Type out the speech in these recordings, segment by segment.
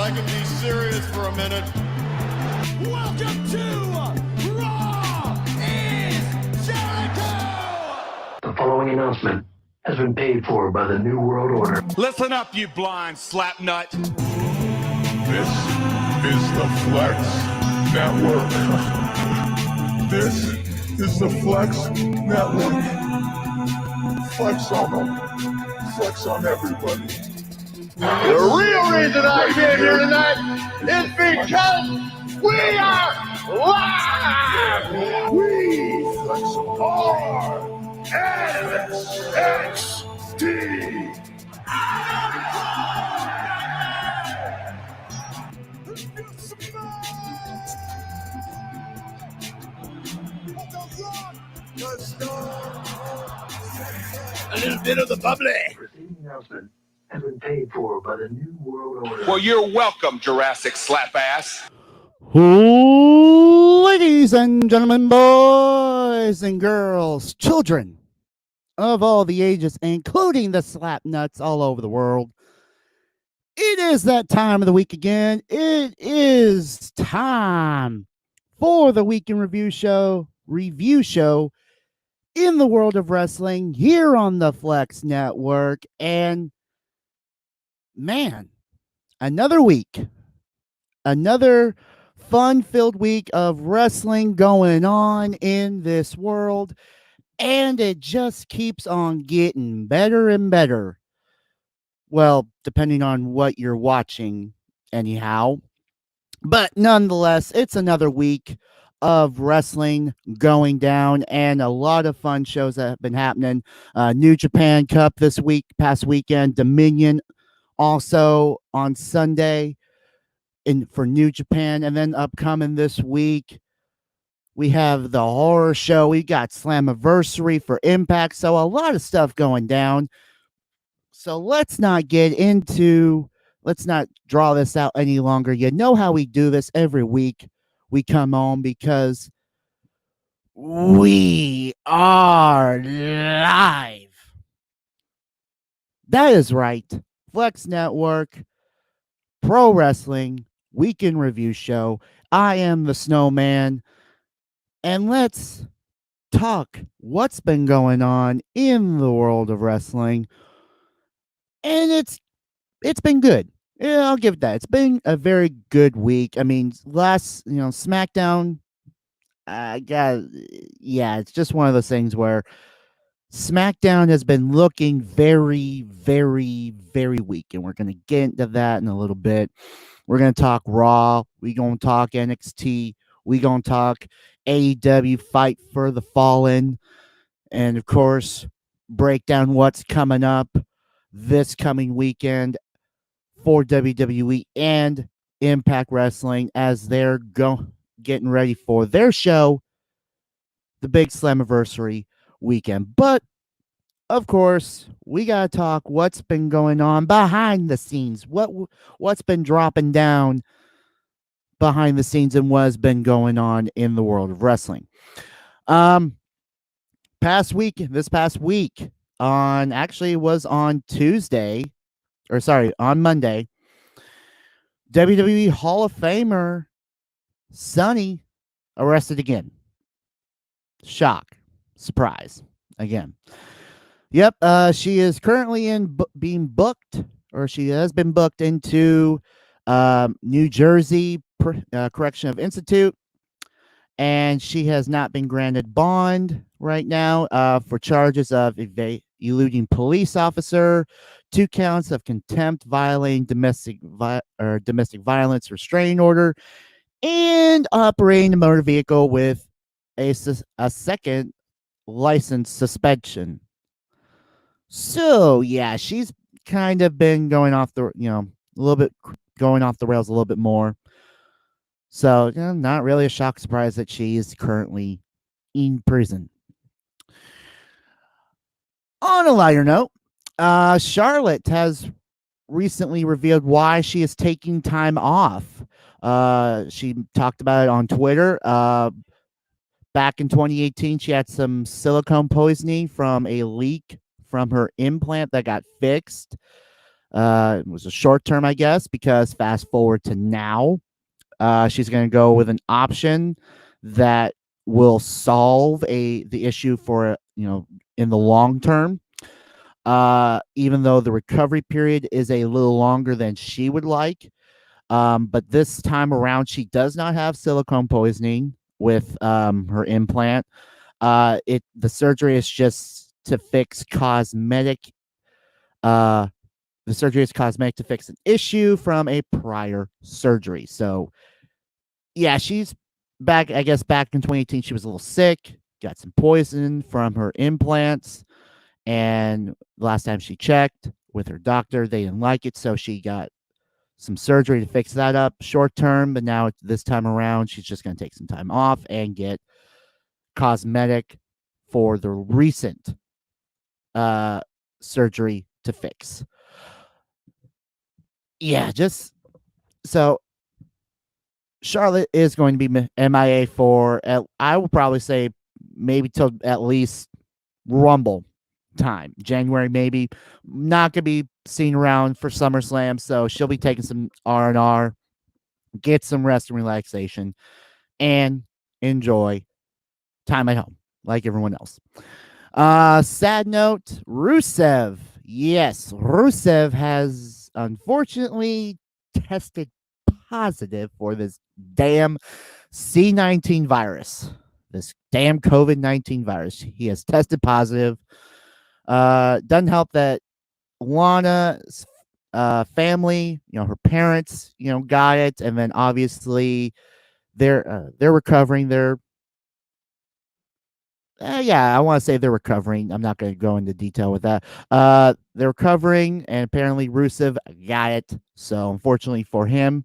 I can be serious for a minute. Welcome to Raw is Jericho! The following announcement has been paid for by the New World Order. Listen up, you blind slapnut. This is the Flex Network. This is the Flex Network. Flex on them. Flex on everybody. The real reason I'm here tonight is because we are live! We are NXT. A little bit of the bubbly. The preceding announcement has been paid for by the New World Order. Well, you're welcome, Jurassic Slap-Ass. Ladies and gentlemen, boys and girls, children of all the ages, including the slap nuts all over the world, it is that time of the week again. It is time for the Weekend Review Show in the world of wrestling here on the Flex Network. And man, another week, another fun-filled week of wrestling going on in this world, and it just keeps on getting better and better. Well, depending on what you're watching, anyhow. But nonetheless, it's another week of wrestling going down, and a lot of fun shows that have been happening. New Japan Cup this past weekend, Dominion also on Sunday for New Japan, and then upcoming this week we have the horror show. We got Slamaversery for Impact, so a lot of stuff going down. So let's not draw this out any longer. You know how we do this every week. We come on because we are live. That is right. Flex Network, Pro Wrestling, Weekend Review Show. I am the SnowMan. And let's talk what's been going on in the world of wrestling. And it's been good. Yeah, I'll give it that. It's been a very good week. I mean, SmackDown, it's just one of those things where SmackDown has been looking very, very, very weak, and we're going to get into that in a little bit. We're going to talk Raw. We're going to talk NXT. We're going to talk AEW Fight for the Fallen, and of course, break down what's coming up this coming weekend for WWE and Impact Wrestling as they're getting ready for their show, the big Slamaversery weekend. But of course, we gotta talk what's been going on behind the scenes, what's been dropping down behind the scenes, and what has been going on in the world of wrestling. This past week on Monday, WWE Hall of Famer Sunny arrested again. Shock. Surprise. Again. Yep. She is currently being booked, or she has been booked into New Jersey Correctional Institute, and she has not been granted bond right now for charges of eluding police officer, 2 counts of contempt, violating domestic violence restraining order, and operating a motor vehicle with a second license suspension. So yeah, she's kind of been going off the rails a little bit more. So not really a shock surprise that she is currently in prison. On a lighter note, Charlotte has recently revealed why she is taking time off. She talked about it on Twitter. Back in 2018, she had some silicone poisoning from a leak from her implant that got fixed. It was a short term, I guess, because fast forward to now, she's going to go with an option that will solve the issue for in the long term. Even though the recovery period is a little longer than she would like. But this time around, she does not have silicone poisoning with her implant. The surgery is just to fix cosmetic. The surgery is cosmetic to fix an issue from a prior surgery. So, yeah, she's back. I guess back in 2018, she was a little sick, got some poison from her implants. And last time she checked with her doctor, they didn't like it. So she got some surgery to fix that up short term. But now this time around, she's just going to take some time off and get cosmetic for the recent surgery to fix. Yeah, just so Charlotte is going to be MIA for, I will probably say, maybe till at least Rumble time, January maybe. Not going to be seen around for SummerSlam, so she'll be taking some R&R, get some rest and relaxation, and enjoy time at home like everyone else. Sad note, Rusev. Yes, Rusev has unfortunately tested positive for this damn C19 virus. This damn COVID-19 virus. He has tested positive. Doesn't help that Lana's family, her parents, got it, and then obviously they're recovering. I want to say they're recovering. I'm not going to go into detail with that. They're recovering, and apparently Rusev got it. So unfortunately for him,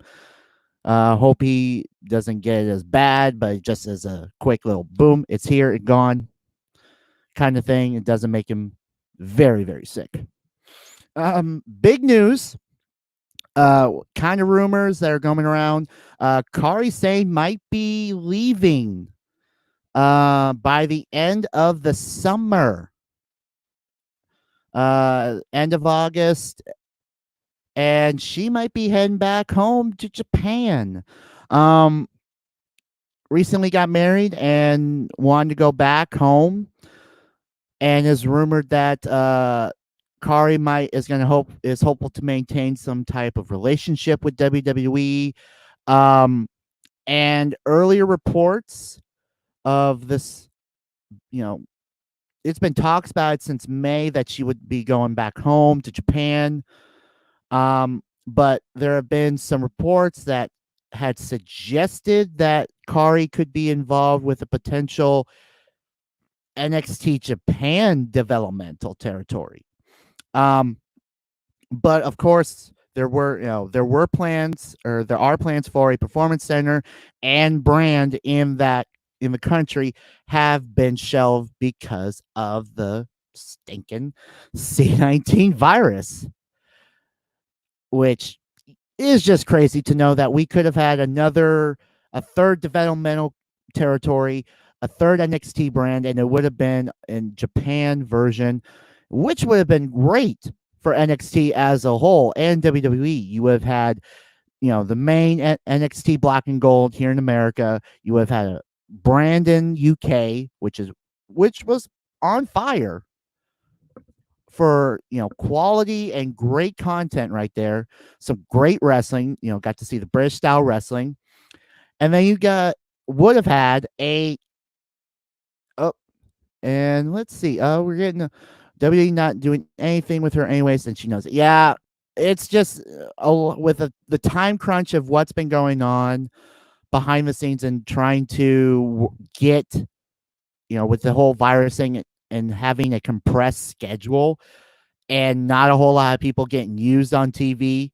hope he doesn't get it as bad, but just as a quick little boom, it's here, it's gone, kind of thing. It doesn't make him very, very sick. Big news. Kind of rumors that are going around. Kairi Sane might be leaving by the end of the summer, end of August, and she might be heading back home to Japan. Recently got married and wanted to go back home, and is rumored that Kairi is hopeful to maintain some type of relationship with WWE. And earlier reports of this, it's been talks about it since May that she would be going back home to Japan. But there have been some reports that had suggested that Kairi could be involved with a potential NXT Japan developmental territory. But of course, there are plans for a performance center and brand in the country have been shelved because of the stinking C19 virus, which is just crazy to know that we could have had a third developmental territory, a third NXT brand, and it would have been in Japan version, which would have been great for NXT as a whole and WWE. You would have had, the main NXT Black and Gold here in America. You would have had a brand in UK, which was on fire for quality and great content right there. Some great wrestling. Got to see the British style wrestling, and then you would have had and let's see. We're getting WWE not doing anything with her anyways, and she knows it. Yeah, it's just with the time crunch of what's been going on behind the scenes and trying to get, with the whole virus thing and having a compressed schedule and not a whole lot of people getting used on TV.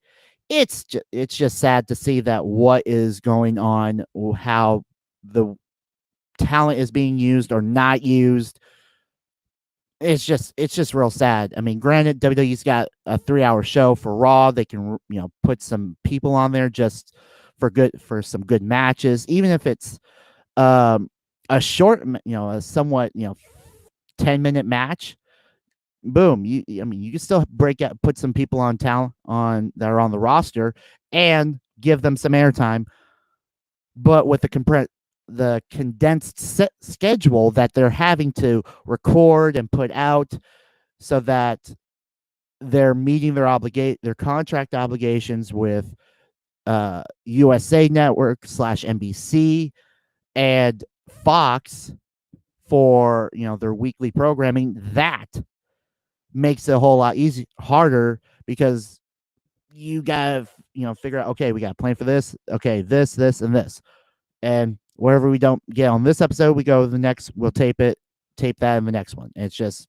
It's just sad to see that what is going on, how the talent is being used or not used. It's just real sad. I mean, granted, WWE's got a 3-hour show for Raw. They can, put some people on there just for some good matches, even if it's a short, a somewhat, 10-minute match. boom, I mean, you can still break out, put some people on talent on that are on the roster, and give them some airtime. But with the condensed schedule that they're having to record and put out, so that they're meeting their contract obligations with USA Network / NBC and Fox for their weekly programming, that makes it a whole lot harder, because you gotta figure out, okay, we got to plan for this, okay, this, and this, and wherever we don't get on this episode, we go to the next, we'll tape that in the next one. It's just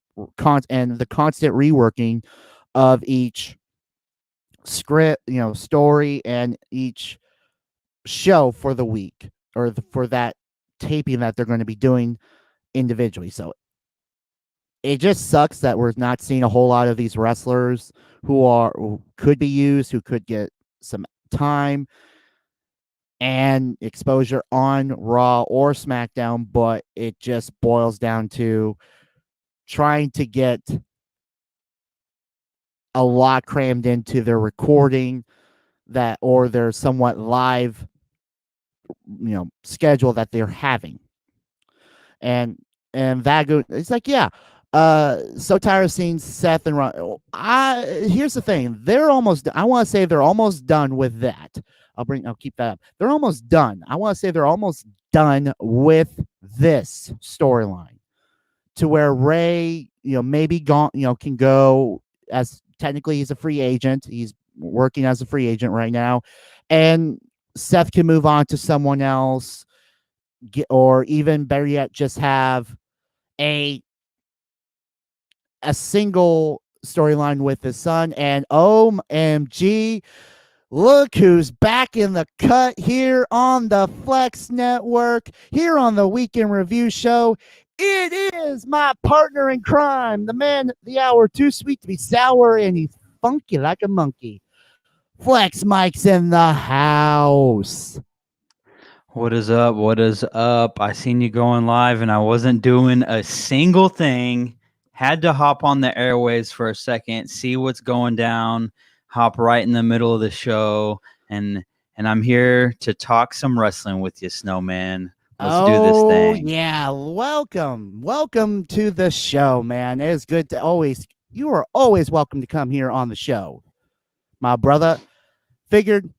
and the constant reworking of each script, story, and each show for the week, or for that taping that they're going to be doing individually. So it just sucks that we're not seeing a whole lot of these wrestlers who could be used, who could get some time and exposure on Raw or SmackDown, but it just boils down to trying to get a lot crammed into their recording or their somewhat live schedule that they're having. And that it's like, yeah, so tired of seeing Seth and Ron. Here's the thing, I want to say they're almost done with that. I'll keep that up. They're almost done. I want to say they're almost done with this storyline, to where Ray, maybe can go, as technically he's a free agent. He's working as a free agent right now, and Seth can move on to someone else, or even better yet, just have a single storyline with his son. And OMG, look who's back in the cut here on the Flex Network, here on the Weekend Review Show. It is my partner in crime, the man, the hour too sweet to be sour, and he's funky like a monkey. Flex Mike's in the house. What is up? What is up? I seen you going live and I wasn't doing a single thing. Had to hop on the airways for a second, see what's going down, hop right in the middle of the show, and I'm here to talk some wrestling with you, Snowman. Let's do this thing. Yeah, welcome to the show, man. It's good to you are always welcome to come here on the show, my brother. Figured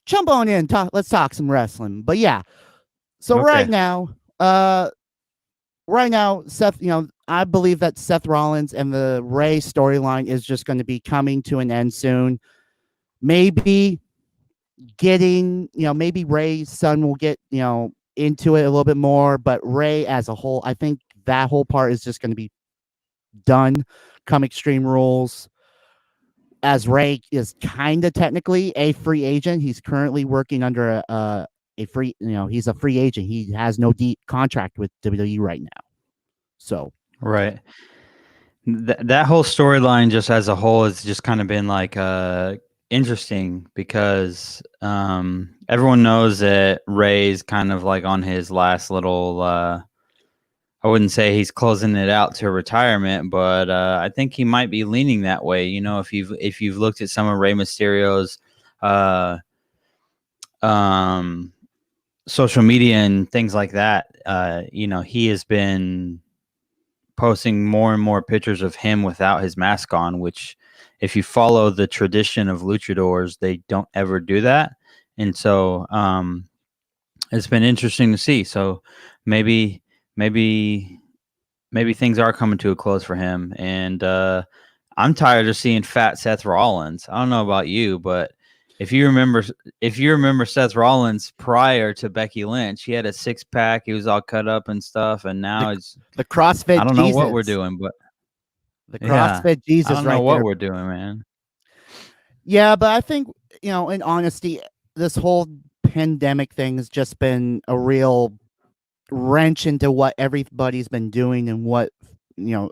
jump on in, let's talk some wrestling. But yeah, so Okay. right now, Seth, I believe that Seth Rollins and the Ray storyline is just going to be coming to an end soon. Maybe maybe Ray's son will get, into it a little bit more, but Ray as a whole, I think that whole part is just going to be done come Extreme Rules, as Ray is kind of technically a free agent. He's currently working under a free, he's a free agent. He has no deep contract with WWE right now. So right. That whole storyline just as a whole has just kind of been like interesting, because everyone knows that Ray's kind of like on his last little I wouldn't say he's closing it out to retirement, but I think he might be leaning that way. If you've looked at some of Rey Mysterio's social media and things like that, he has been posting more and more pictures of him without his mask on, which, if you follow the tradition of luchadors, they don't ever do that. And so it's been interesting to see. So maybe things are coming to a close for him. And I'm tired of seeing fat Seth Rollins. I don't know about you, but if you remember Seth Rollins prior to Becky Lynch, he had a 6-pack. He was all cut up and stuff, and now it's the CrossFit. I don't know what we're doing, but the CrossFit Jesus. I don't know right what there. we're doing, man. Yeah, but I think, in honesty, this whole pandemic thing has just been a real wrench into what everybody's been doing and what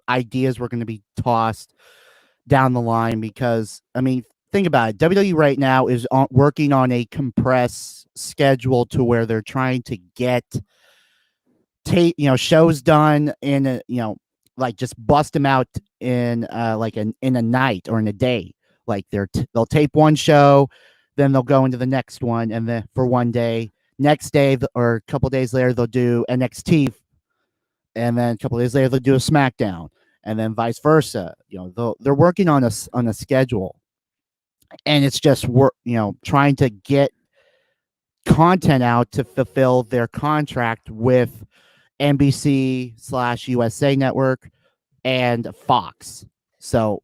ideas were going to be tossed down the line. Because think about it, WWE right now is working on a compressed schedule, to where they're trying to get shows done in like just bust them out in in a night or in a day. Like they'll tape one show, then they'll go into the next one, and then for one day, next day or a couple days later they'll do NXT, and then a couple days later they'll do a SmackDown, and then vice versa. They're working on a schedule, and it's just trying to get content out to fulfill their contract with NBC/USA Network and Fox. So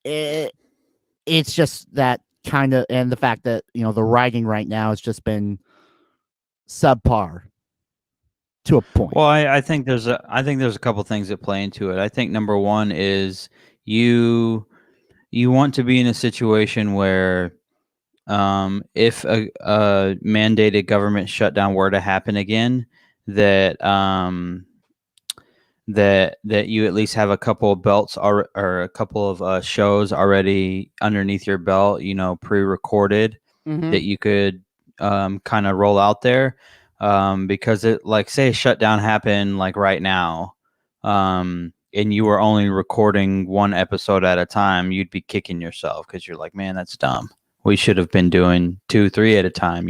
it's just that kind of, and the fact that the writing right now has just been subpar to a point. Well, I think there's a couple things that play into it. I think number one is you want to be in a situation where if a mandated government shutdown were to happen again, that that you at least have a couple of belts or a couple of shows already underneath your belt, pre-recorded, that you could kind of roll out there, because it, like, say a shutdown happened like right now, and you were only recording one episode at a time, you'd be kicking yourself because you're like, man, that's dumb. We should have been doing 2-3 at a time.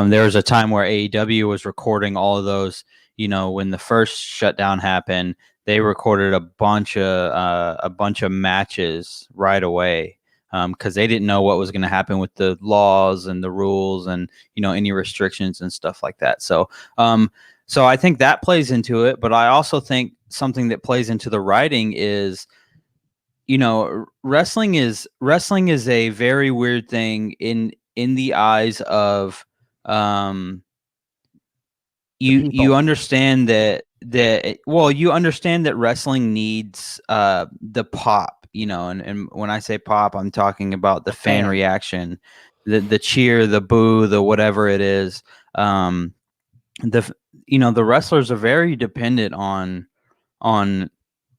There was a time where AEW was recording all of those. When the first shutdown happened, they recorded a bunch of matches right away, because they didn't know what was going to happen with the laws and the rules and any restrictions and stuff like that. So I think that plays into it, but I also think something that plays into the writing is, wrestling is a very weird thing in the eyes of you understand that you understand that wrestling needs the pop, and when I say pop, I'm talking about the fan reaction, the cheer, the boo, the whatever it is. The wrestlers are very dependent on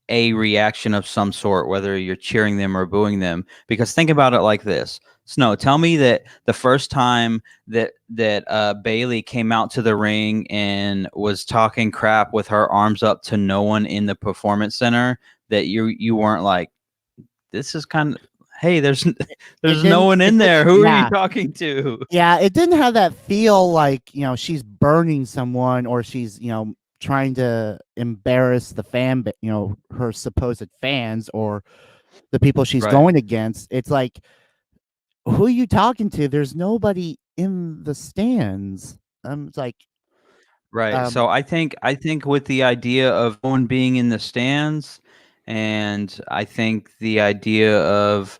a reaction of some sort, whether you're cheering them or booing them. Because think about it like this. Snow, tell me that the first time that Bailey came out to the ring and was talking crap with her arms up to no one in the performance center, that you weren't like, this is kind of, hey, there's no one in there. Who are you talking to? Yeah, it didn't have that feel like, she's burning someone, or she's, trying to embarrass the fan, her supposed fans or the people she's going against. It's like, who are you talking to? There's nobody in the stands. It's like, right. So I think with the idea of no one being in the stands, and I think the idea of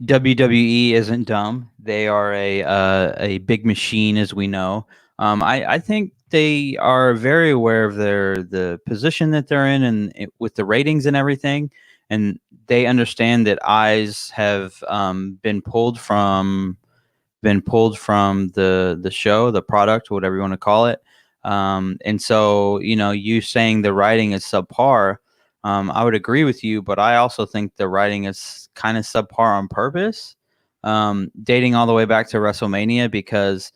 WWE isn't dumb. They are a big machine, as we know. I think they are very aware of the position that they're in, and with the ratings and everything, and they understand that eyes have been pulled from the show, the product, whatever you want to call it. And so, you saying the writing is subpar, I would agree with you, but I also think the writing is kind of subpar on purpose, dating all the way back to WrestleMania, because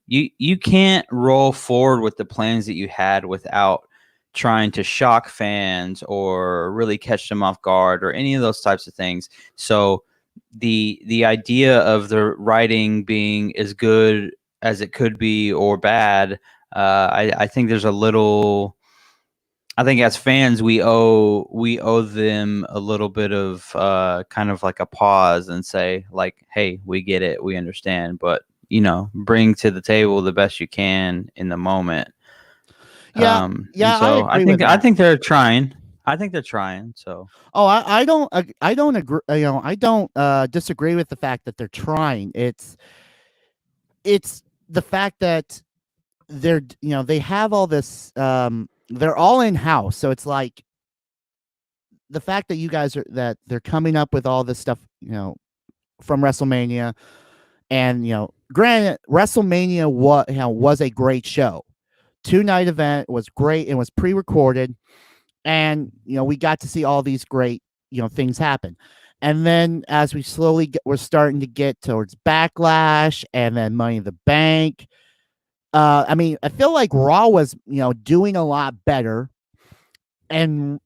you can't roll forward with the plans that you had without trying to shock fans or really catch them off guard or any of those types of things. So the idea of the writing being as good as it could be or bad, I think there's a little. I think as fans, we owe them a little bit of kind of like a pause and say, like, hey, we get it, we understand, but bring to the table the best you can in the moment. Yeah. So I think they're trying. I think they're trying. So. Oh, I don't agree. I don't disagree with the fact that they're trying. It's the fact that they're they have all this. They're all in house, so it's like the fact that you guys that they're coming up with all this stuff, from WrestleMania, and granted, WrestleMania was a great show. 2-night event was great. It was pre-recorded, and we got to see all these great things happen. And then as we slowly we're starting to get towards Backlash and then Money in the Bank. I mean, I feel like Raw was doing a lot better, and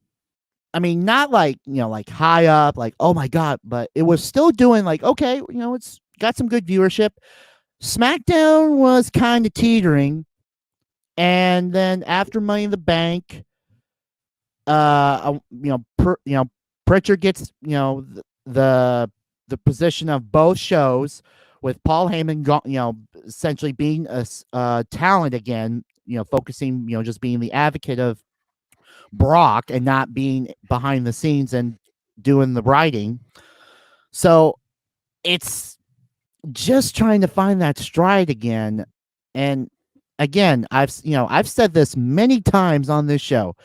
I mean, not like, like high up, like, oh my God, but it was still doing like, okay, it's got some good viewership. SmackDown was kind of teetering. And then after Money in the Bank, Pritchard gets, the position of both shows with Paul Heyman, essentially being a talent again, focusing, just being the advocate of Brock and not being behind the scenes and doing the writing. So it's just trying to find that stride again. And again, I've said this many times on this show.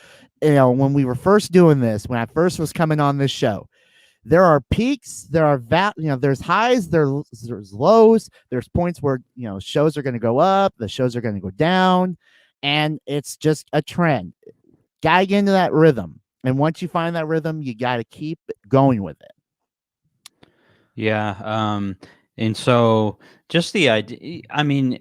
When we were first doing this, when I first was coming on this show, there are peaks, there are there's highs, there's lows, there's points where shows are going to go up, the shows are going to go down, and it's just a trend. Gotta get into that rhythm, and once you find that rhythm, you got to keep going with it. Yeah. And so just the idea, I mean,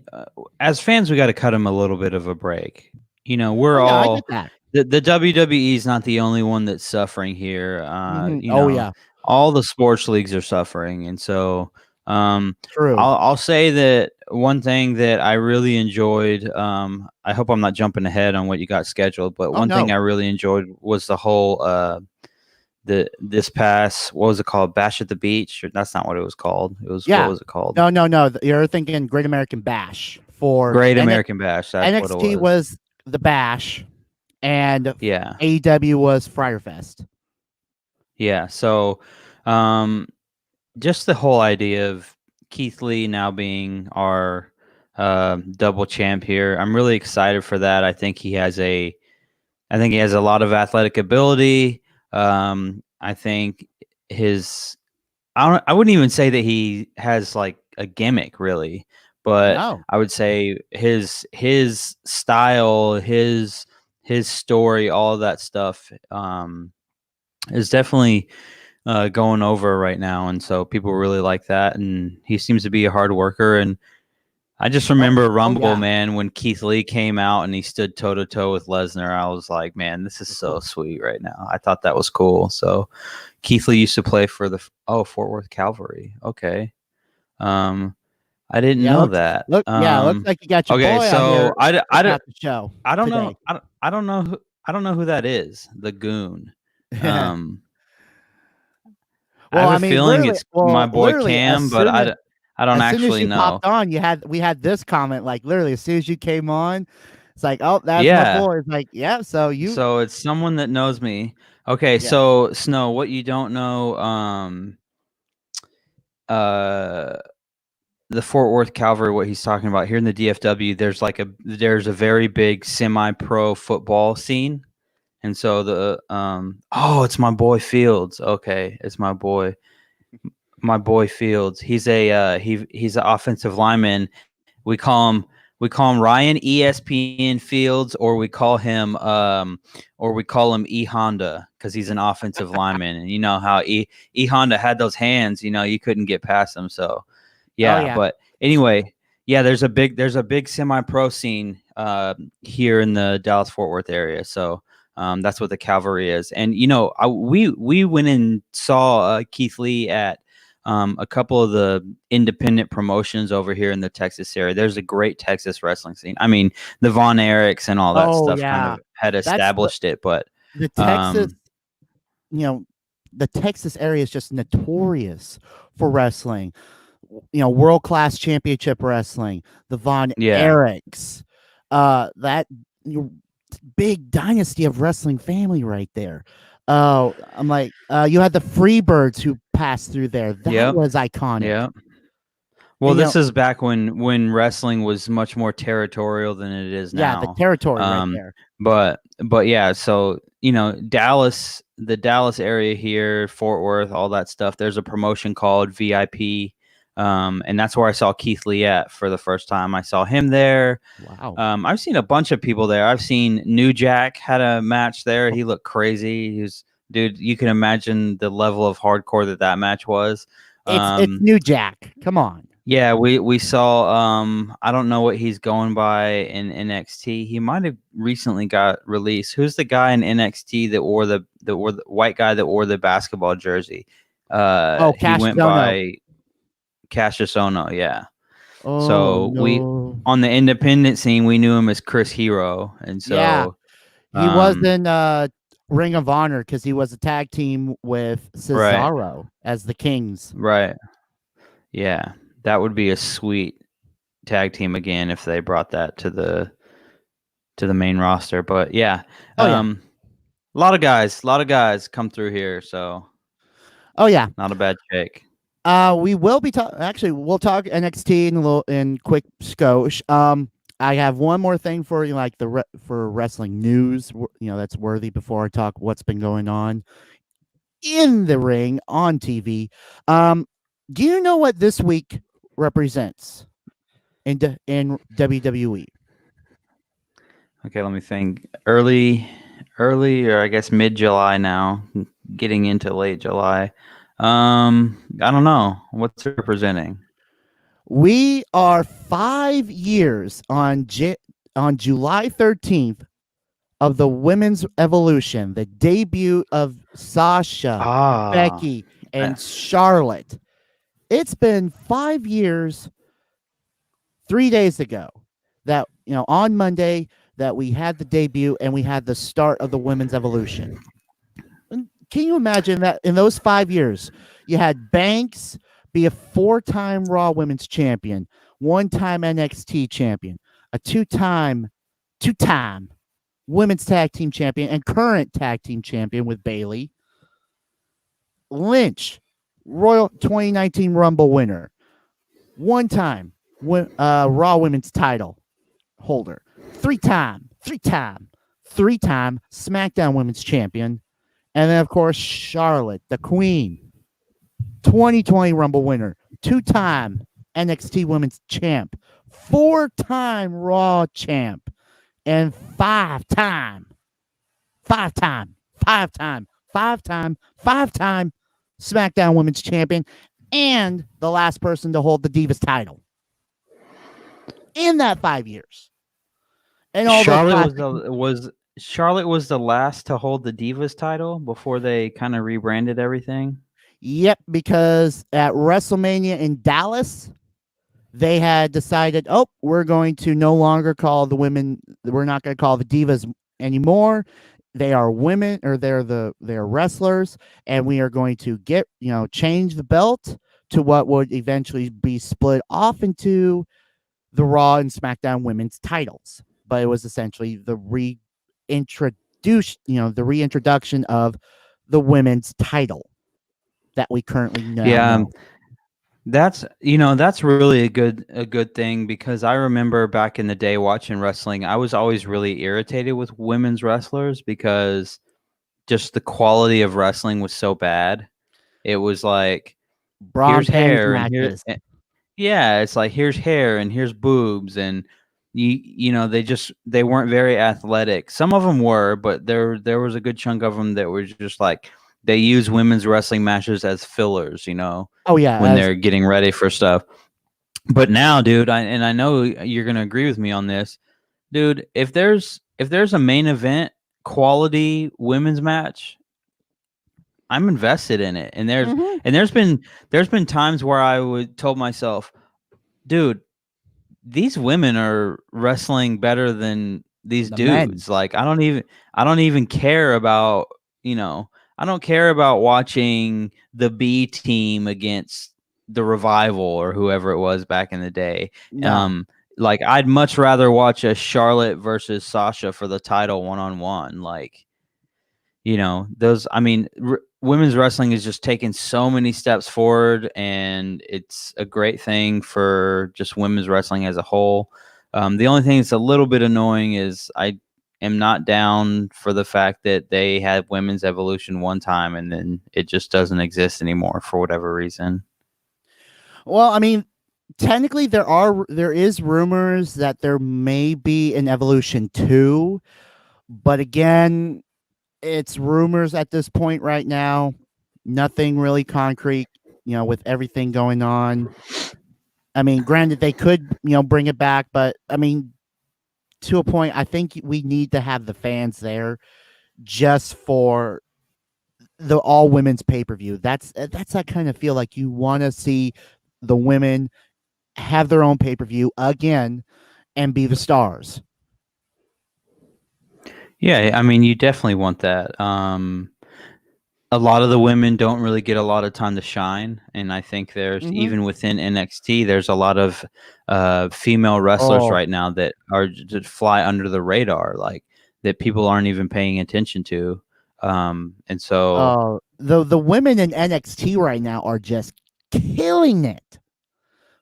as fans, we got to cut them a little bit of a break. We're all, I get that. the WWE is not the only one that's suffering here. Yeah. All the sports leagues are suffering. And so True. I'll say that one thing that I really enjoyed, I hope I'm not jumping ahead on what you got scheduled, but one thing I really enjoyed was the whole, this past, what was it called? Bash at the Beach? That's not what it was called. What was it called? No. You're thinking Great American Bash for Great American Bash. That's NXT what it was the Bash, and AEW was Fyre Fest. Yeah. So, just the whole idea of Keith Lee now being our double champ here, I'm really excited for that. I think he has a lot of athletic ability. I think I wouldn't even say that he has like a gimmick really, but I would say his style, his story, all of that stuff, is definitely going over right now. And so people really like that. And he seems to be a hard worker. And I just remember Rumble, man, when Keith Lee came out and he stood toe to toe with Lesnar. I was like, man, this is so sweet right now. I thought that was cool. So Keith Lee used to play for the Fort Worth Cavalry. Okay. I didn't know that. Looks like you got your boy so on here I the show. I don't today. know. I don't know who that is. The Goon. I have a feeling it's my boy Cam, but I don't actually know. Popped on, we had this comment like literally as soon as you came on. It's like, oh, that's my boy. It's like, yeah. So it's someone that knows me. Okay, so Snow, what you don't know, the Fort Worth Cavalry, what he's talking about here in the DFW, there's a very big semi-pro football scene. And so it's my boy Fields. Okay, it's my boy Fields. He's he's an offensive lineman. We call him Ryan ESPN Fields, or we call him E Honda because he's an offensive lineman. And you know how E Honda had those hands, you couldn't get past them. So but anyway, there's a big semi-pro scene here in the Dallas Fort Worth area. So that's what the Cavalry is. And we went and saw Keith Lee at a couple of the independent promotions over here in the Texas area. There's a great Texas wrestling scene. I mean, the Von Erichs and all that stuff kind of had established it, but the Texas, the Texas area is just notorious for wrestling. World-class championship wrestling, the Von Erichs, that big dynasty of wrestling family right there. I'm like, you had the Freebirds who passed through there. That was iconic. Yeah. Well, this is back when wrestling was much more territorial than it is now. Yeah, the territory right there. But yeah, so Dallas, the Dallas area here, Fort Worth, all that stuff. There's a promotion called VIP. And that's where I saw Keith Lee at for the first time. I saw him there. Wow. I've seen a bunch of people there. I've seen New Jack had a match there. He looked crazy. Dude, you can imagine the level of hardcore that match was. It's New Jack. Come on. Yeah, we saw. I don't know what he's going by in NXT. He might have recently got released. Who's the guy in NXT that wore the white guy that wore the basketball jersey? He Cash went Dono. by Cassius Ono. Yeah. Oh So we no. on the independent scene we knew him as Chris Hero, and Yeah. so He was in Ring of Honor because he was a tag team with right, Cesaro as the Kings. right, yeah, that would be a sweet tag team again if they brought that to the main roster. But yeah, Oh yeah. a lot of guys come through here, so Oh yeah. not a bad shake. We will be actually we'll talk NXT in quick skosh. I have one more thing for you, like for wrestling news, that's worthy before I talk what's been going on in the ring on TV. Do you know what this week represents in WWE? Okay, let me think. Early, or I guess mid July now, getting into late July. I don't know what's it representing. We are 5 years on July 13th of the Women's Evolution, the debut of Sasha, Ah, Becky, and Charlotte. It's been 5 years, 3 days ago, that on Monday that we had the debut and we had the start of the Women's Evolution. And can you imagine that in those 5 years, you had Banks be a 4-time Raw Women's Champion, 1-time NXT Champion, a two-time Women's Tag Team Champion, and current Tag Team Champion with Bayley. Lynch, Royal 2019 Rumble winner, 1-time Raw Women's title holder, 3-time SmackDown Women's Champion, and then of course Charlotte, the Queen, 2020 Rumble winner, 2-time NXT Women's Champ, 4-time Raw Champ, and 5-time SmackDown Women's Champion, and the last person to hold the Divas title in that 5 years. And all Charlotte was the last to hold the Divas title before they kind of rebranded everything. Yep, because at WrestleMania in Dallas, they had decided, we're going to no longer call the women. We're not going to call the Divas anymore. They are women, or they're wrestlers, and we are going to change the belt to what would eventually be split off into the Raw and SmackDown women's titles. But it was essentially the reintroduction of the women's title that we currently know. Yeah, that's really a good thing, because I remember back in the day watching wrestling, I was always really irritated with women's wrestlers because just the quality of wrestling was so bad. It was like, here's hair and here's it's like here's hair and here's boobs, and they weren't very athletic. Some of them were, but there was a good chunk of them that were just like, they use women's wrestling matches as fillers, when they're getting ready for stuff. But now, dude, I know you're gonna agree with me on this, dude. If there's a main event quality women's match, I'm invested in it. And there's been times where I would told myself, dude, these women are wrestling better than these dudes. Like, I don't even care about, I don't care about watching the B team against the Revival or whoever it was back in the day. No. Like, I'd much rather watch a Charlotte versus Sasha for the title 1-on-1. Like, women's wrestling is just taking so many steps forward, and it's a great thing for just women's wrestling as a whole. The only thing that's a little bit annoying is I am not down for the fact that they had Women's Evolution one time and then it just doesn't exist anymore for whatever reason. Well, I mean, technically there is rumors that there may be an Evolution 2, but again, it's rumors at this point right now. Nothing really concrete, with everything going on. I mean, granted, they could, bring it back, but I mean, to a point, I think we need to have the fans there just for the all women's pay per view. That's I kind of feel like you want to see the women have their own pay per view again and be the stars. Yeah, I mean, you definitely want that. A lot of the women don't really get a lot of time to shine, and I think there's even within NXT, there's a lot of female wrestlers right now that are just fly under the radar, like that people aren't even paying attention to. And so, the women in NXT right now are just killing it.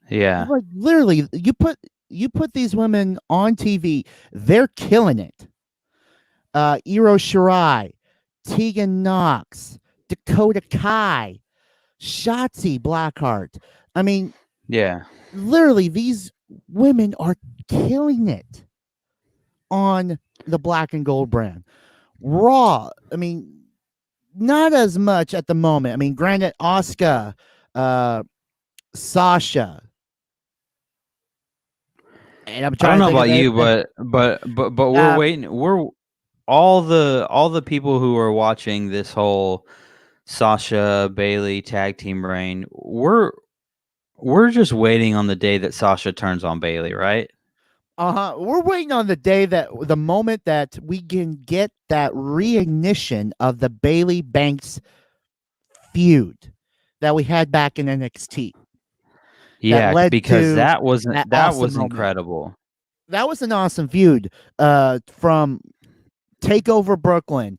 yeah, Like literally, you put these women on TV, they're killing it. Iro Shirai, Tegan Knox, Dakota Kai, Shotzi Blackheart. I mean, yeah, literally, these women are killing it on the Black and Gold brand. Raw, I mean, not as much at the moment. I mean, granted, Asuka, Sasha, and I'm I don't trying to know think about of you, it. but we're waiting. We're all the people who are watching this whole Sasha Bailey tag team reign. We're just waiting on the day that Sasha turns on Bailey, right? We're waiting on the moment that we can get that reignition of the Bailey Banks feud that we had back in NXT. Yeah, Led because to that was awesome moment. incredible. That was an awesome feud. From Takeover Brooklyn,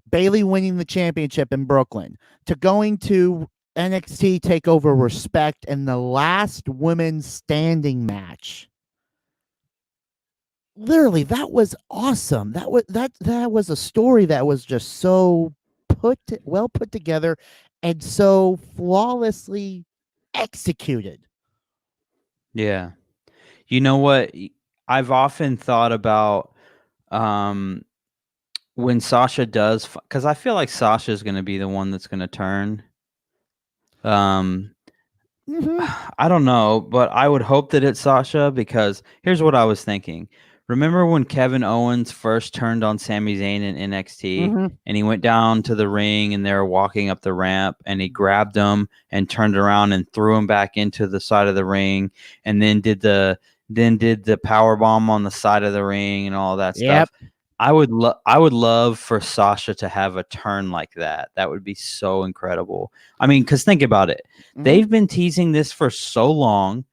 Bailey winning the championship in Brooklyn, to going to NXT Takeover Respect and the last women's standing match. Literally, that was awesome. That was a story that was just so well put together and so flawlessly executed. Yeah. You know what? I've often thought about when Sasha does, because I feel like Sasha is going to be the one that's going to turn. Um, I don't know, but I would hope that it's Sasha, because here's what I was thinking. Remember when Kevin Owens first turned on Sami Zayn in NXT, and he went down to the ring and they were walking up the ramp and he grabbed him and turned around and threw him back into the side of the ring, and then did the power bomb on the side of the ring and all that stuff. I would love for Sasha to have a turn like that. That would be so incredible. I mean, because think about it. They've been teasing this for so long.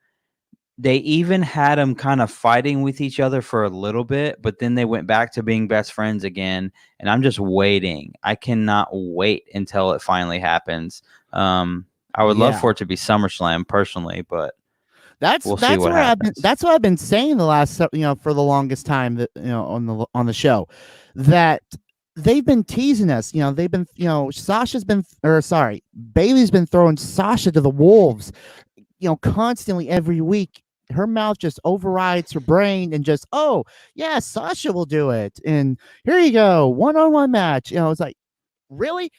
They even had them kind of fighting with each other for a little bit, but then they went back to being best friends again. And I'm just waiting. I cannot wait until it finally happens. I would love for it to be SummerSlam personally, but we'll see what happens. That's what I've been saying the last, for the longest time, that, on the show, that they've been teasing us. They've been, Bailey's been throwing Sasha to the wolves, constantly every week. Her mouth just overrides her brain and just, oh yeah, Sasha will do it. And here you go, one-on-one match. It's like, really?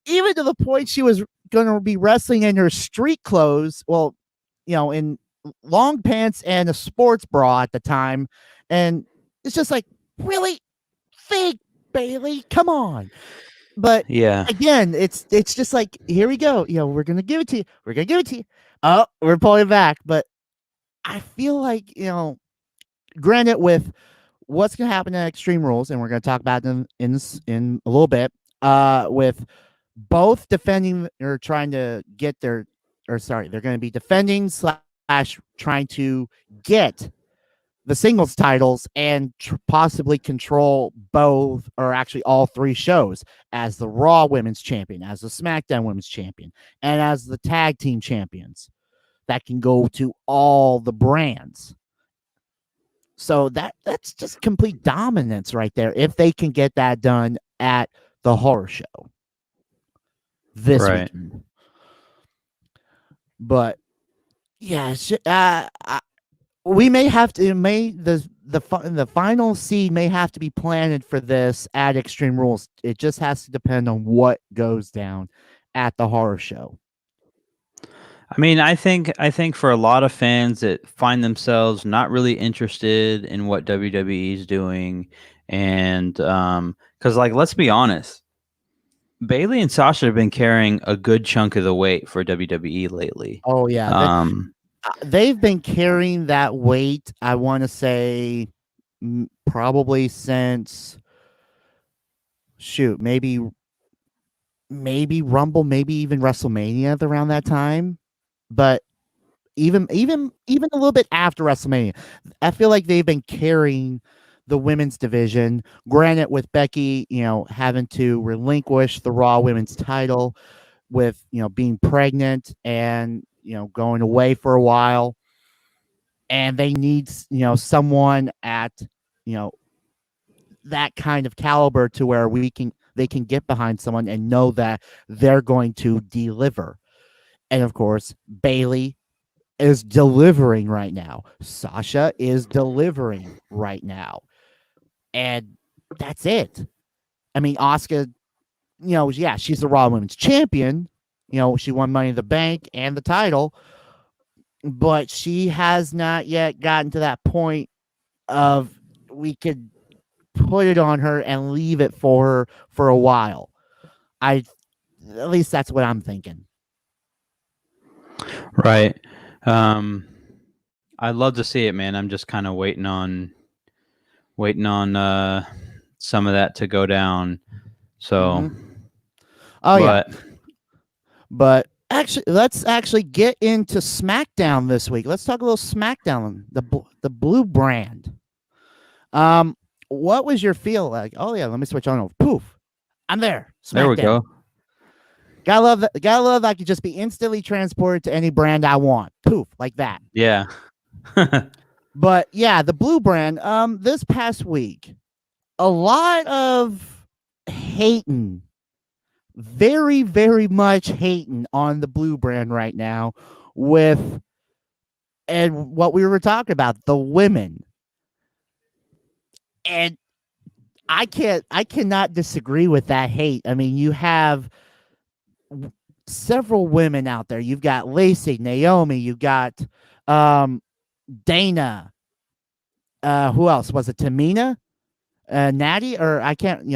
Even to the point she was going to be wrestling in her street clothes. Well, in long pants and a sports bra at the time. And it's just like, really? Fake, Bailey, come on. But yeah, again, it's just like, here we go. We're gonna give it to you. We're gonna give it to you. Oh, we're pulling back. But I feel like, granted, with what's gonna happen in Extreme Rules, and we're gonna talk about them in a little bit, with both defending or trying to get they're going to be defending / trying to get the singles titles and possibly control both, or actually all three shows, as the Raw Women's Champion, as the SmackDown Women's Champion, and as the tag team champions that can go to all the brands. So that's just complete dominance right there, if they can get that done at the horror show this weekend. But yeah, we may have to the final seed may have to be planted for this at Extreme Rules. It just has to depend on what goes down at the horror show. I mean, I think for a lot of fans that find themselves not really interested in what WWE is doing, and because like let's be honest, Bailey and Sasha have been carrying a good chunk of the weight for WWE lately. Oh yeah, they've been carrying that weight. I want to say probably since maybe Rumble, maybe even WrestleMania around that time, but even a little bit after WrestleMania, I feel like they've been carrying the women's division. Granted, with Becky, having to relinquish the Raw Women's title with being pregnant and going away for a while, and they need someone at that kind of caliber to where they can get behind someone and know that they're going to deliver. And of course, Bailey is delivering right now. Sasha is delivering right now. And that's it. I mean, Asuka, yeah, she's the Raw Women's Champion. She won Money in the Bank and the title, but she has not yet gotten to that point of we could put it on her and leave it for her for a while. At least that's what I'm thinking. Right. I'd love to see it, man. I'm just kind of waiting on some of that to go down. So, yeah. But actually, let's actually get into SmackDown this week. Let's talk a little SmackDown, the blue brand. What was your feel like? Oh yeah, let me switch on over. Poof, I'm there. SmackDown. There we go. Gotta love that. Gotta love I could just be instantly transported to any brand I want. Poof, like that. Yeah. But yeah, the blue brand. This past week, a lot of hating, very, very much hating on the blue brand right now, and what we were talking about, the women. And I cannot disagree with that hate. I mean, you have several women out there. You've got Lacey, Naomi, you got Dana. Who else? Was it Tamina? Natty? Or I can't,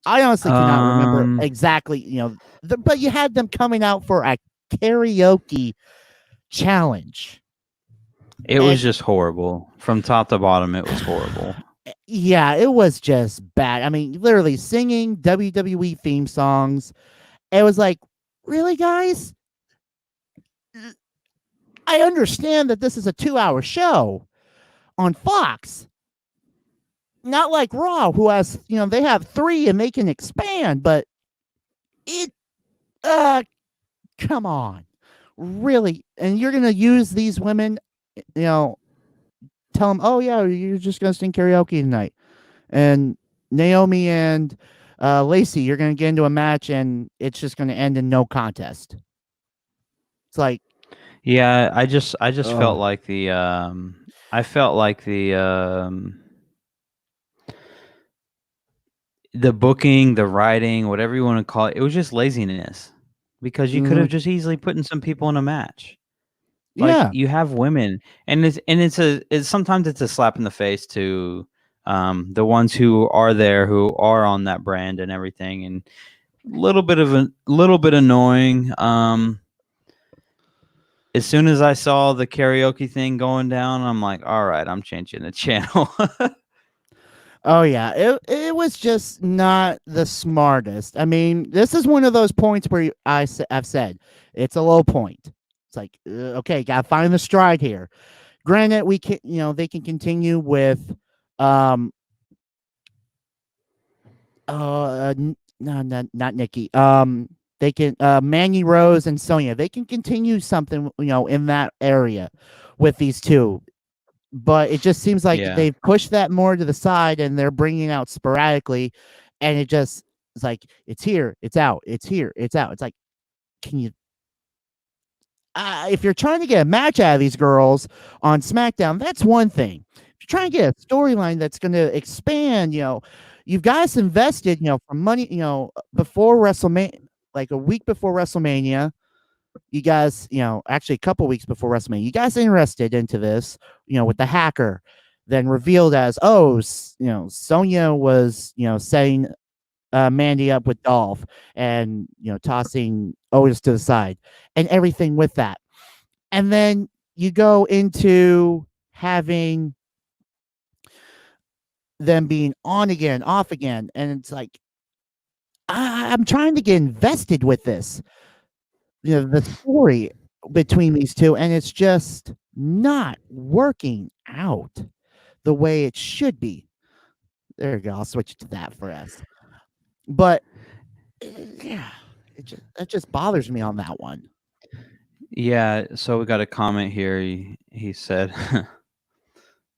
I honestly cannot remember exactly, but you had them coming out for a karaoke challenge. It was just horrible. From top to bottom, it was horrible. Yeah, it was just bad. I mean, literally singing WWE theme songs. It was like, really, guys? I understand that this is a 2-hour show on Fox. Not like Raw, who has, they have 3 and they can expand, but come on. Really? And you're going to use these women, tell them, oh yeah, you're just gonna sing karaoke tonight, and Naomi and Lacey, you're gonna get into a match and it's just gonna end in no contest. It's like, yeah, I just felt like the booking, the writing, whatever you want to call it, it was just laziness, because you could have just easily put in some people in a match. Like, you have women, and it's sometimes it's a slap in the face to the ones who are there, who are on that brand and everything, and a little bit annoying. As soon as I saw the karaoke thing going down, I'm like, all right, I'm changing the channel. Oh yeah, it was just not the smartest. I mean, this is one of those points where I've said it's a low point. It's like, okay, gotta find the stride here. Granted, we can, they can continue with, no, not Nikki. They can, Mandy Rose and Sonya. They can continue something, in that area with these two. But it just seems like they've pushed that more to the side, and they're bringing out sporadically, and it's like, it's here, it's out, it's here, it's out. It's like, can you? If you're trying to get a match out of these girls on SmackDown, that's one thing. If you're trying to get a storyline that's going to expand, you've guys invested, for money, before WrestleMania, like a week before WrestleMania, you guys, actually a couple weeks before WrestleMania, you guys interested into this, with the hacker, then revealed as, Sonya was, setting Mandy up with Dolph and, tossing Otis to the side and everything with that. And then you go into having them being on again, off again. And it's like, I'm trying to get invested with this, the story between these two, and it's just not working out the way it should be. There you go. I'll switch to that for us. But yeah, that just bothers me on that one. Yeah, so we got a comment here. He said, let's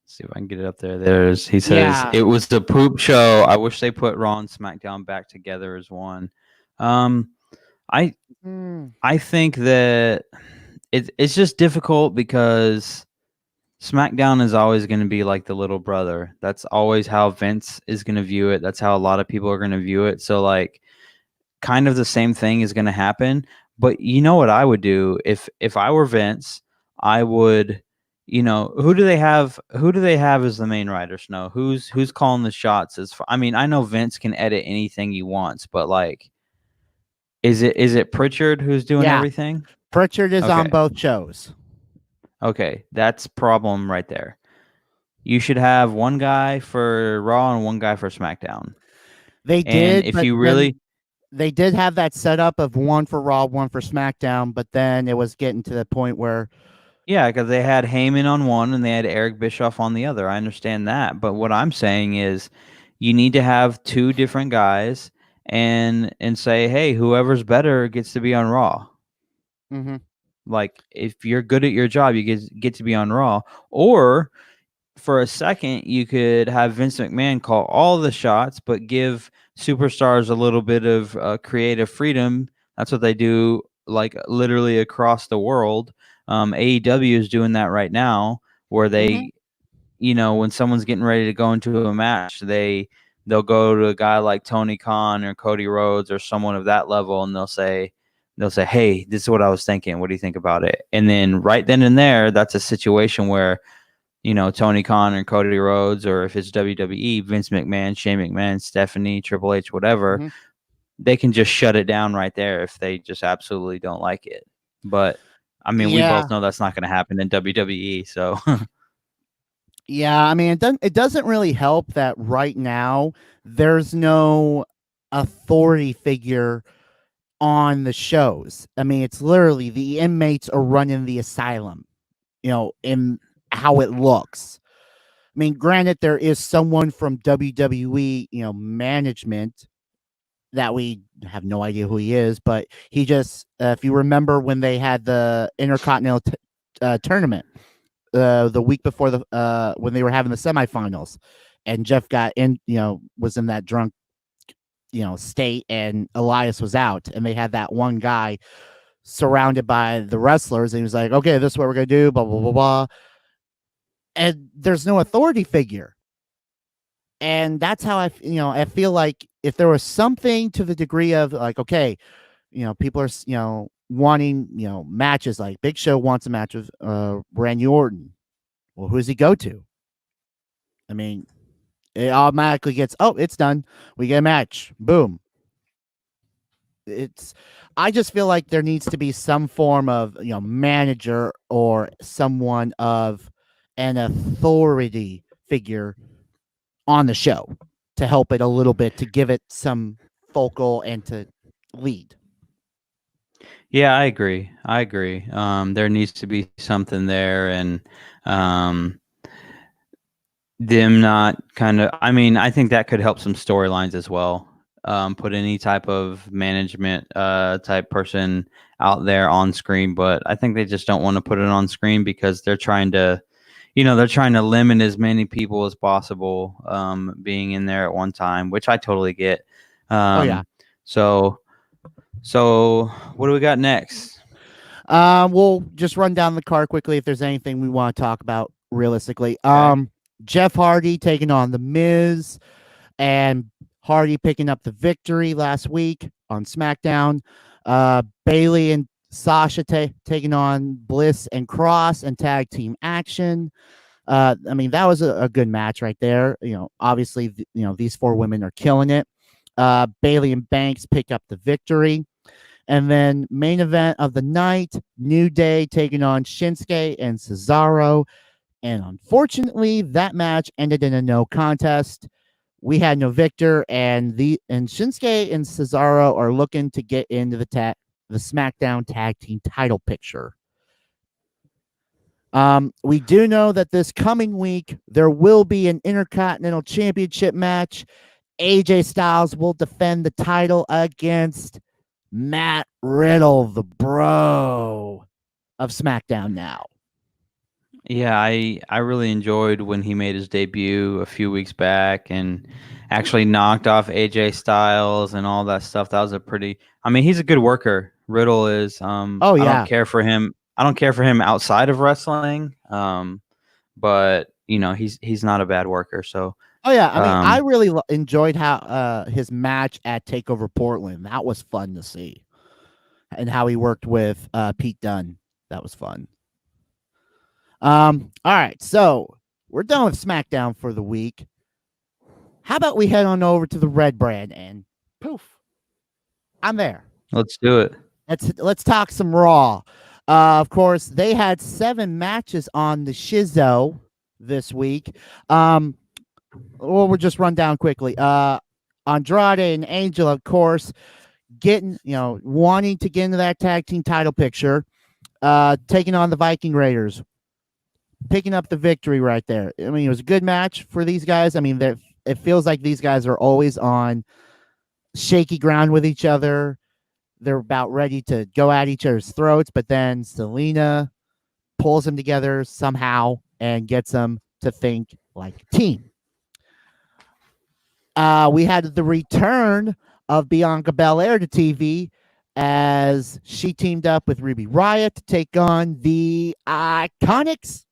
see if I can get it up there. He says, Yeah. it was the poop show. I wish they put Raw and SmackDown back together as one. I think that it's just difficult because SmackDown is always going to be like the little brother. That's always how Vince is going to view it. That's how a lot of people are going to view it. So like kind of the same thing is going to happen. But you know what I would do if I were Vince, I would, who do they have as the main writer, Snow? Who's calling the shots I mean, I know Vince can edit anything he wants, but like is it Pritchard who's doing everything? Pritchard is on both shows. Okay, that's problem right there. You should have one guy for Raw and one guy for SmackDown. They did, if you really they did have that setup of one for Raw, one for SmackDown, but then it was getting to the point where because they had Heyman on one and they had Eric Bischoff on the other. I understand that, but what I'm saying is you need to have two different guys and say, hey, whoever's better gets to be on Raw. Mm-hmm. Like if you're good at your job, you get to be on Raw. Or for a second, you could have Vince McMahon call all the shots, but give superstars a little bit of creative freedom. That's what they do, like literally across the world. AEW is doing that right now, where they, when someone's getting ready to go into a match, they'll go to a guy like Tony Khan or Cody Rhodes or someone of that level, and they'll say, hey, this is what I was thinking. What do you think about it? And then right then and there, that's a situation where, Tony Khan or Cody Rhodes, or if it's WWE, Vince McMahon, Shane McMahon, Stephanie, Triple H, whatever, they can just shut it down right there if they just absolutely don't like it. But I mean, we both know that's not going to happen in WWE. So yeah, I mean, it doesn't really help that right now there's no authority figure on the shows. I mean, it's literally the inmates are running the asylum, in how it looks. I mean, granted, there is someone from WWE, management that we have no idea who he is, but he just, if you remember when they had the Intercontinental tournament the week before when they were having the semifinals, and Jeff got in, was in that drunk, state, and Elias was out, and they had that one guy surrounded by the wrestlers, and he was like, okay, this is what we're gonna do, blah blah blah blah. And there's no authority figure. And that's how I feel like if there was something to the degree of like, okay, people are, wanting, matches, like Big Show wants a match with Randy Orton. Well, who does he go to? I mean, it automatically gets, it's done. We get a match. Boom. I just feel like there needs to be some form of, manager or someone of an authority figure on the show to help it a little bit, to give it some focal and to lead. Yeah, I agree. There needs to be something there, and them not kind of, I mean, I think that could help some storylines as well. Put any type of management type person out there on screen, but I think they just don't want to put it on screen because they're trying to, limit as many people as possible being in there at one time, which I totally get. So what do we got next? We'll just run down the card quickly if there's anything we want to talk about realistically. Okay. Jeff Hardy taking on The Miz, and Hardy picking up the victory last week on SmackDown. Bayley and Sasha taking on Bliss and Cross and tag team action. I mean, that was a good match right there. Obviously, these 4 women are killing it. Bailey and Banks pick up the victory. And then main event of the night, New Day taking on Shinsuke and Cesaro. And unfortunately, that match ended in a no contest. We had no victor, and Shinsuke and Cesaro are looking to get into the SmackDown Tag Team title picture. We do know that this coming week there will be an Intercontinental Championship match. AJ Styles will defend the title against Matt Riddle, the bro of SmackDown now. Yeah, I really enjoyed when he made his debut a few weeks back and actually knocked off AJ Styles and all that stuff. That was he's a good worker. Riddle is Oh yeah. I don't care for him. I don't care for him outside of wrestling. But he's not a bad worker. So oh yeah, I mean, I really enjoyed how his match at Takeover Portland. That was fun to see, and how he worked with Pete Dunne. That was fun. All right, so we're done with SmackDown for the week. How about we head on over to the Red Brand and poof, I'm there. Let's do it. Let's talk some Raw. Of course, they had 7 matches on the Shizzo this week. Well, we'll just run down quickly. Andrade and Angel, of course, wanting to get into that tag team title picture, taking on the Viking Raiders, picking up the victory right there. I mean, it was a good match for these guys. I mean, it feels like these guys are always on shaky ground with each other. They're about ready to go at each other's throats, but then Selena pulls them together somehow and gets them to think like a team. We had the return of Bianca Belair to TV as she teamed up with Ruby Riott to take on the Iconics.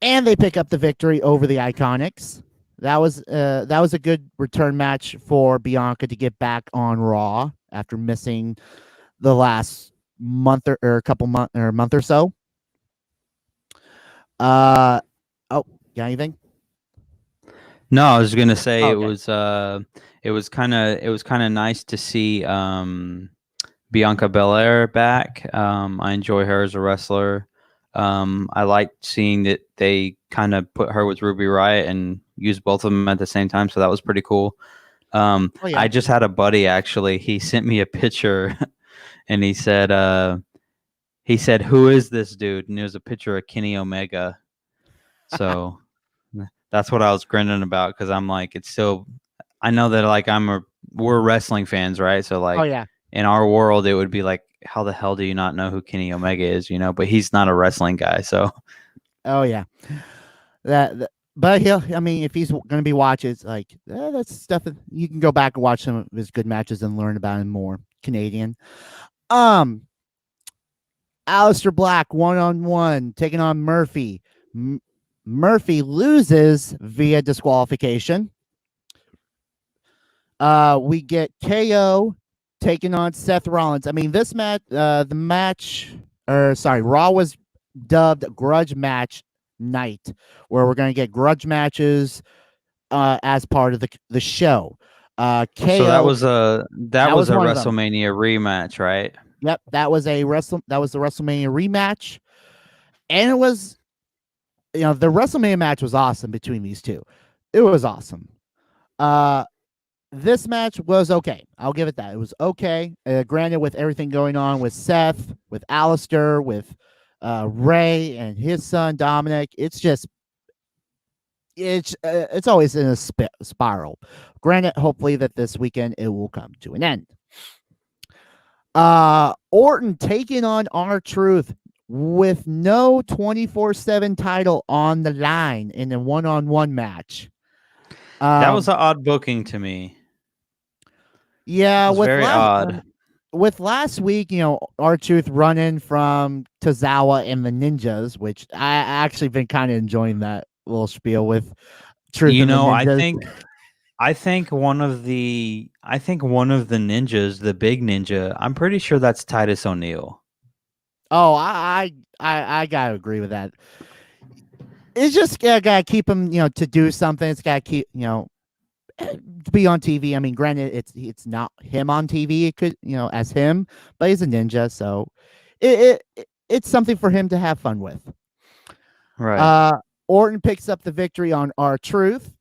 And they pick up the victory over the Iconics. That was a good return match for Bianca to get back on Raw after missing the last month or month or so. Got anything? No, I was gonna say Okay. it was kind of nice to see Bianca Belair back. I enjoy her as a wrestler. I liked seeing that they kind of put her with Ruby Riott and used both of them at the same time, so that was pretty cool. Yeah. I just had a buddy actually. He sent me a picture, and he said, "Who is this dude?" And it was a picture of Kenny Omega. So that's what I was grinning about because I'm like, it's still. I know that like we're wrestling fans, right? So like, Oh yeah. In our world, it would be like, how the hell do you not know who Kenny Omega is? But he's not a wrestling guy, so. Oh yeah. But if he's going to be watching, it's like that's stuff that you can go back and watch some of his good matches and learn about him more. Canadian. Aleister Black 1-on-1 taking on Murphy. Murphy loses via disqualification. We get KO taking on Seth Rollins. I mean, this match, Raw was dubbed Grudge Match Night, where we're going to get grudge matches as part of the show. KO, so that was a WrestleMania rematch, right? Yep, that was the WrestleMania rematch, and it was, the WrestleMania match was awesome between these two. It was awesome. This match was okay. I'll give it that. It was okay. Granted, with everything going on with Seth, with Aleister, with Ray and his son Dominic, it's always in a spiral. Granted, hopefully that this weekend it will come to an end. Orton taking on R-Truth with no 24/7 title on the line in a 1-on-1 match. That was an odd booking to me. Yeah, it was very odd. With last week, R-Truth running from Tozawa and the Ninjas, which I actually been kind of enjoying that little spiel with Truth. And the Ninjas. I think one of the ninjas, the big ninja, I'm pretty sure that's Titus O'Neil. Oh, I gotta agree with that. It's just gotta keep him, to do something. It's gotta keep, to be on TV. I mean, granted, it's not him on TV. It could, as him, but he's a ninja, so it's something for him to have fun with. Right. Orton picks up the victory on R-Truth.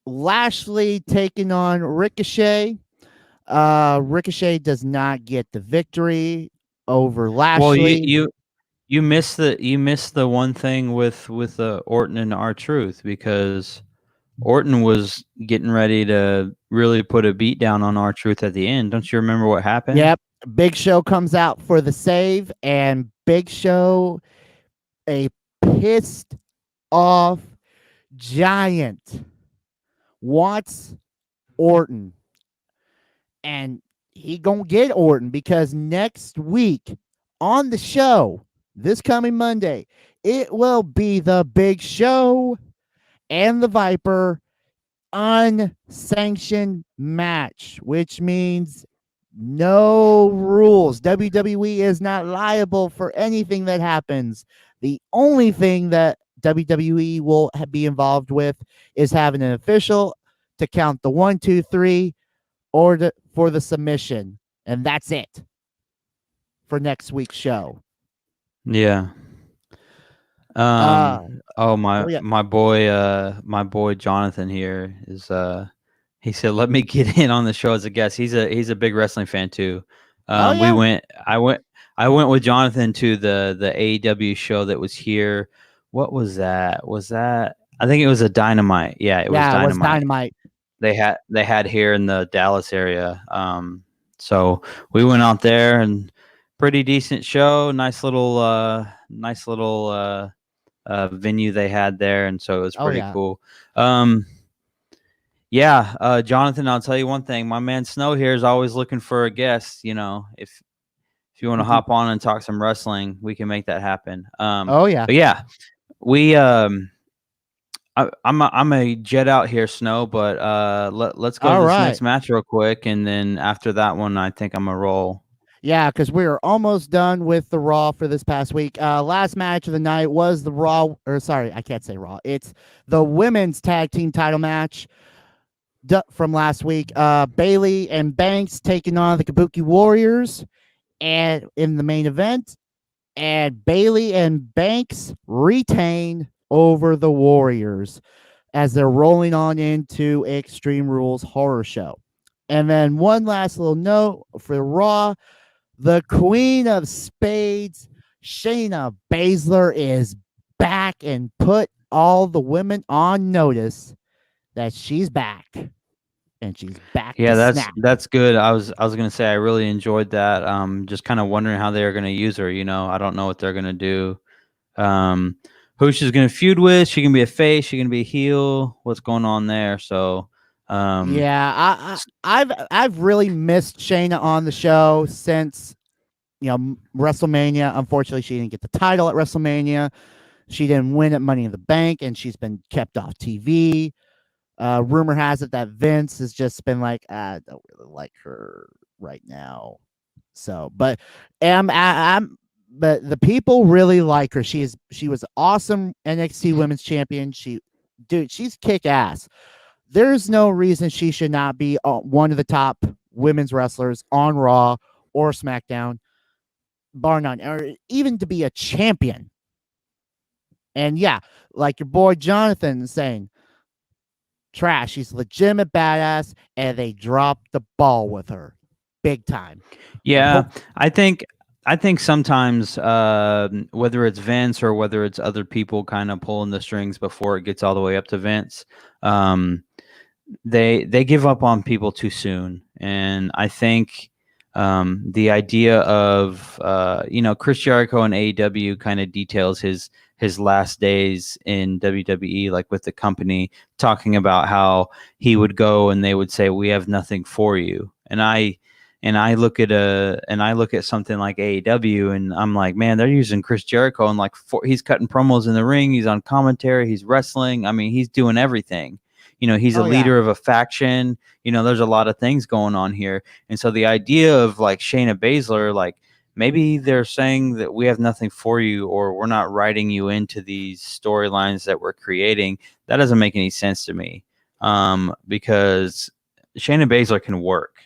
Lashley taking on Ricochet. Ricochet does not get the victory over Lashley. Well, you missed the one thing with Orton and R-Truth, because Orton was getting ready to really put a beat down on R-Truth at the end. Don't you remember what happened? Yep. Big Show comes out for the save, and Big Show, a pissed off giant, wants Orton. And he gonna get Orton, because next week on the show, this coming Monday, it will be the Big Show and the Viper unsanctioned match, which means no rules. WWE is not liable for anything that happens. The only thing that WWE will be involved with is having an official to count the 1, 2, 3, or for the submission, and that's it for next week's show. Yeah. My boy Jonathan here is he said, let me get in on the show as a guest. He's a big wrestling fan too. Oh, yeah. I went with Jonathan to the AEW show that was here. What was that? I think it was a Dynamite. Yeah, it was Dynamite. It was Dynamite. They had here in the Dallas area. So we went out there, and pretty decent show. Nice little venue they had there, and so it was pretty cool. Jonathan, I'll tell you one thing. My man Snow here is always looking for a guest. If you want to hop on and talk some wrestling, we can make that happen. But yeah, we I'm a jet out here, Snow, but let's go to this next match real quick, and then after that one, I think I'm a roll. Yeah, because we're almost done with the Raw for this past week. Last match of the night was the Raw, or sorry, I can't say Raw. It's the women's tag team title match from last week. Bayley and Banks taking on the Kabuki Warriors, and in the main event, and Bayley and Banks retain over the Warriors as they're rolling on into Extreme Rules Horror Show. And then one last little note for Raw. The Queen of Spades, Shayna Baszler, is back and put all the women on notice that she's back. And she's back. Yeah, that's good. I was gonna say I really enjoyed that. Just kind of wondering how they are gonna use her. I don't know what they're gonna do. Who she's gonna feud with? She can be a face. She can be a heel. What's going on there? So. I've really missed Shayna on the show since WrestleMania. Unfortunately, she didn't get the title at WrestleMania. She didn't win at Money in the Bank, and she's been kept off TV. Rumor has it that Vince has just been like, I don't really like her right now. So, but the people really like her. She was awesome NXT Women's Champion. She's kick ass. There's no reason she should not be one of the top women's wrestlers on Raw or SmackDown, bar none, or even to be a champion. And yeah, like your boy Jonathan is saying, trash. She's legitimate badass, and they dropped the ball with her big time. Yeah, I think sometimes whether it's Vince or whether it's other people kind of pulling the strings before it gets all the way up to Vince, they give up on people too soon. And I think the idea of Chris Jericho and AEW kind of details his last days in WWE, like with the company, talking about how he would go and they would say, "We have nothing for you." And I look at something like AEW, and I'm like, man, they're using Chris Jericho, and he's cutting promos in the ring, he's on commentary, he's wrestling. I mean, he's doing everything. he's a Oh, yeah. leader of a faction. There's a lot of things going on here. And so the idea of like Shayna Baszler, like maybe they're saying that we have nothing for you, or we're not writing you into these storylines that we're creating. That doesn't make any sense to me. Because Shayna Baszler can work.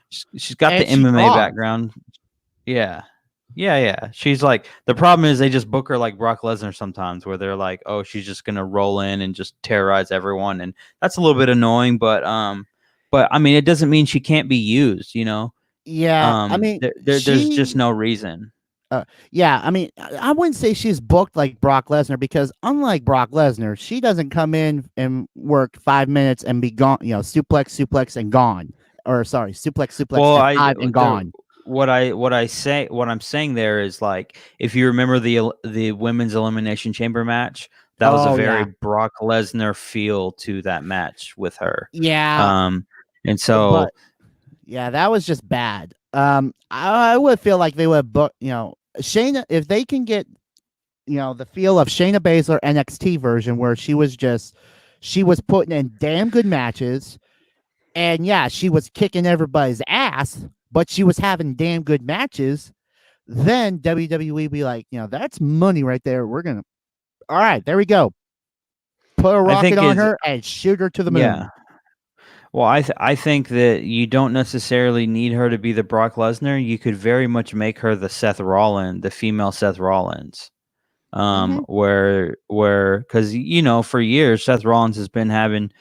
She's got And the she's MMA strong. background. Yeah. She's like, the problem is they just book her like Brock Lesnar sometimes, where they're like, oh, she's just gonna roll in and just terrorize everyone, and that's a little bit annoying. But I mean, it doesn't mean she can't be used. Yeah, I mean, there's just no reason. yeah, I mean, I wouldn't say she's booked like Brock Lesnar, because unlike Brock Lesnar, she doesn't come in and work 5 minutes and be gone. Suplex and gone, or sorry, suplex Well, F5 and gone. What I'm saying there is, like, if you remember the women's elimination chamber match, that was a very Brock Lesnar feel to that match with her. Yeah, and so, but yeah, that was just bad. I would feel like they would book, Shayna, if they can get, the feel of Shayna Baszler NXT version, where she was putting in damn good matches, and yeah, she was kicking everybody's ass, but she was having damn good matches. Then WWE be like, that's money right there. All right, there we go. Put a rocket on her and shoot her to the moon. Yeah. Well, I think that you don't necessarily need her to be the Brock Lesnar. You could very much make her the female Seth Rollins. Where because for years Seth Rollins has been having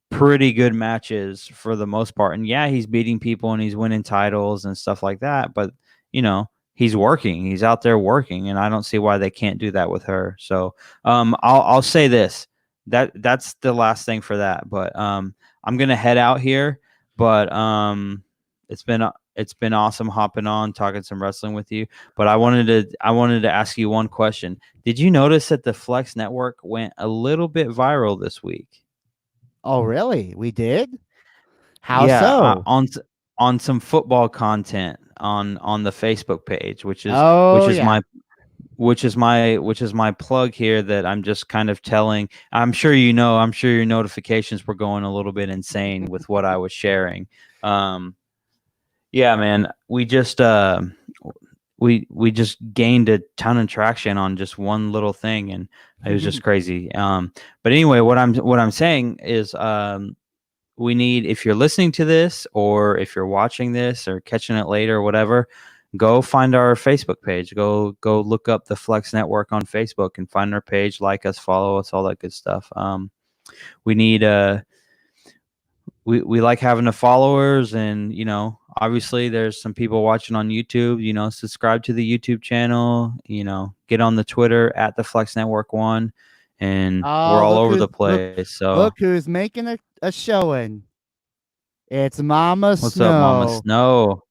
pretty good matches for the most part, and yeah, he's beating people and he's winning titles and stuff like that, but he's out there working, and I don't see why they can't do that with her. So I'll say this, that's the last thing for that, but I'm gonna head out here, but it's been awesome hopping on, talking some wrestling with you. But I wanted to ask you one question. Did you notice that the Flex Network went a little bit viral this week? Oh, really? We did? How so? On some football content on the Facebook page, which is my plug here, that I'm just kind of telling. I'm sure your notifications were going a little bit insane with what I was sharing. Yeah, man, we just we just gained a ton of traction on just one little thing, and it was just crazy. But anyway, what I'm saying is, we need, if you're listening to this, or if you're watching this or catching it later or whatever, go find our Facebook page. Go look up the Flex Network on Facebook and find our page, like us, follow us, all that good stuff. We need we like having the followers, and obviously there's some people watching on YouTube. Subscribe to the YouTube channel. Get on the Twitter at the Flex Network 1, and we're all over the place. So look who's making a showing. It's Mama Snow. What's up, Mama Snow?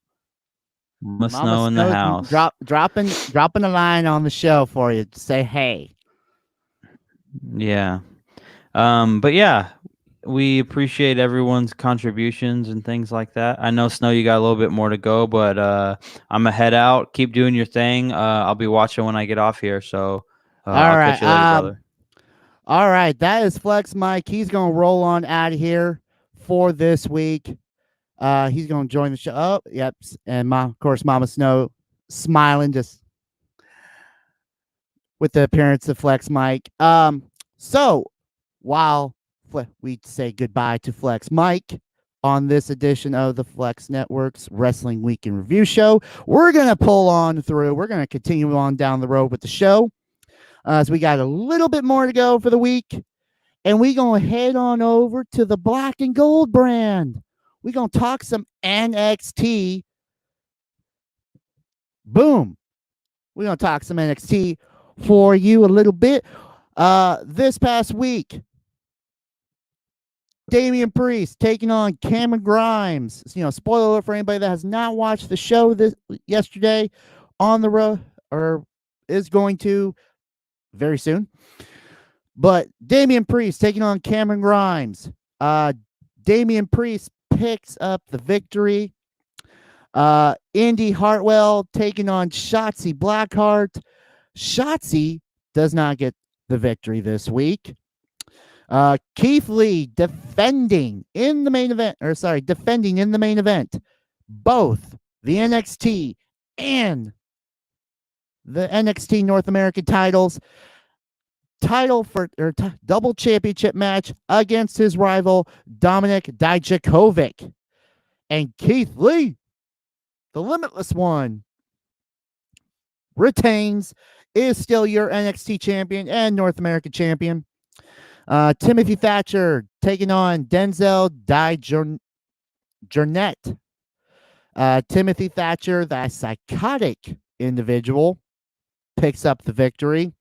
Mama Snow in the house. Dropping a line on the show for you to say hey. Yeah. But yeah, we appreciate everyone's contributions and things like that. I know, Snow, you got a little bit more to go, but I'm gonna head out. Keep doing your thing. I'll be watching when I get off here. So I'll catch you later, brother. All right, that is Flex Mike. He's gonna roll on out of here for this week. He's gonna join the show. Oh, yep, and of course, Mama Snow smiling just with the appearance of Flex Mike. So while we say goodbye to Flex Mike on this edition of the Flex Network's Wrestling Week in Review show, we're going to pull on through. We're going to continue on down the road with the show. So we got a little bit more to go for the week, and we're going to head on over to the Black and Gold brand. We're going to talk some NXT. Boom. We're going to talk some NXT for you a little bit. This past week, Damian Priest taking on Cameron Grimes. Spoiler alert for anybody that has not watched the show yesterday on the road, or is going to very soon. But Damian Priest taking on Cameron Grimes. Damian Priest picks up the victory. Indy Hartwell taking on Shotzi Blackheart. Shotzi does not get the victory this week. Keith Lee defending in the main event, both the NXT and the NXT North American titles. Double championship match against his rival Dominic Dijakovic. And Keith Lee, the Limitless One, retains, is still your NXT champion and North American champion. Timothy Thatcher taking on Denzel Jurnett. Timothy Thatcher, the psychotic individual, picks up the victory.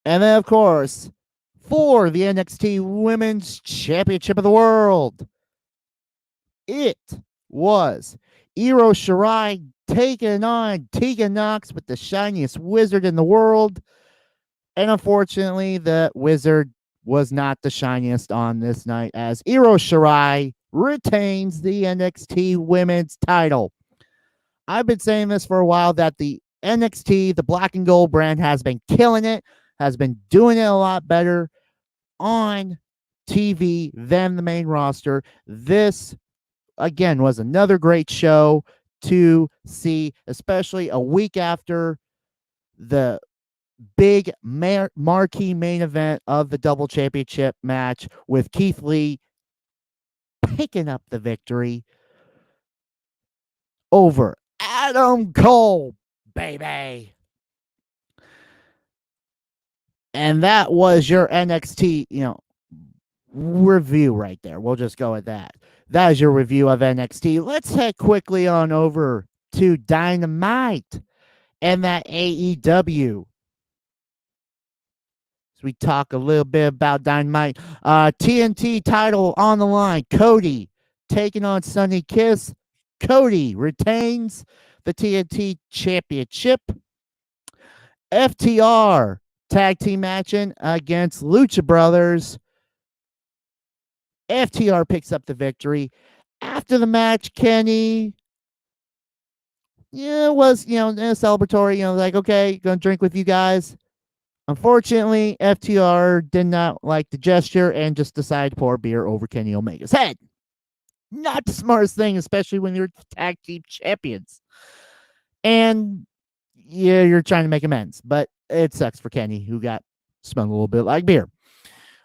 And then, of course, for the NXT Women's Championship of the World, it was Io Shirai taking on Tegan Nox with the shiniest wizard in the world. And unfortunately, the wizard was not the shiniest on this night, as Io Shirai retains the NXT Women's title. I've been saying this for a while, that the NXT, the black and gold brand, has been killing it, has been doing it a lot better on TV than the main roster. This, again, was another great show to see, especially a week after the big marquee main event of the double championship match, with Keith Lee picking up the victory over Adam Cole, baby. And that was your NXT, review right there. We'll just go with that. That is your review of NXT. Let's head quickly on over to Dynamite and that AEW. So we talk a little bit about Dynamite. TNT title on the line. Cody taking on Sonny Kiss. Cody retains the TNT championship. FTR tag team action against Lucha Brothers. FTR picks up the victory. After the match, Kenny, was, celebratory, like, okay, gonna drink with you guys. Unfortunately, FTR did not like the gesture and just decided to pour beer over Kenny Omega's head. Not the smartest thing, especially when you're tag team champions. And yeah, you're trying to make amends, but it sucks for Kenny, who got smelled a little bit like beer.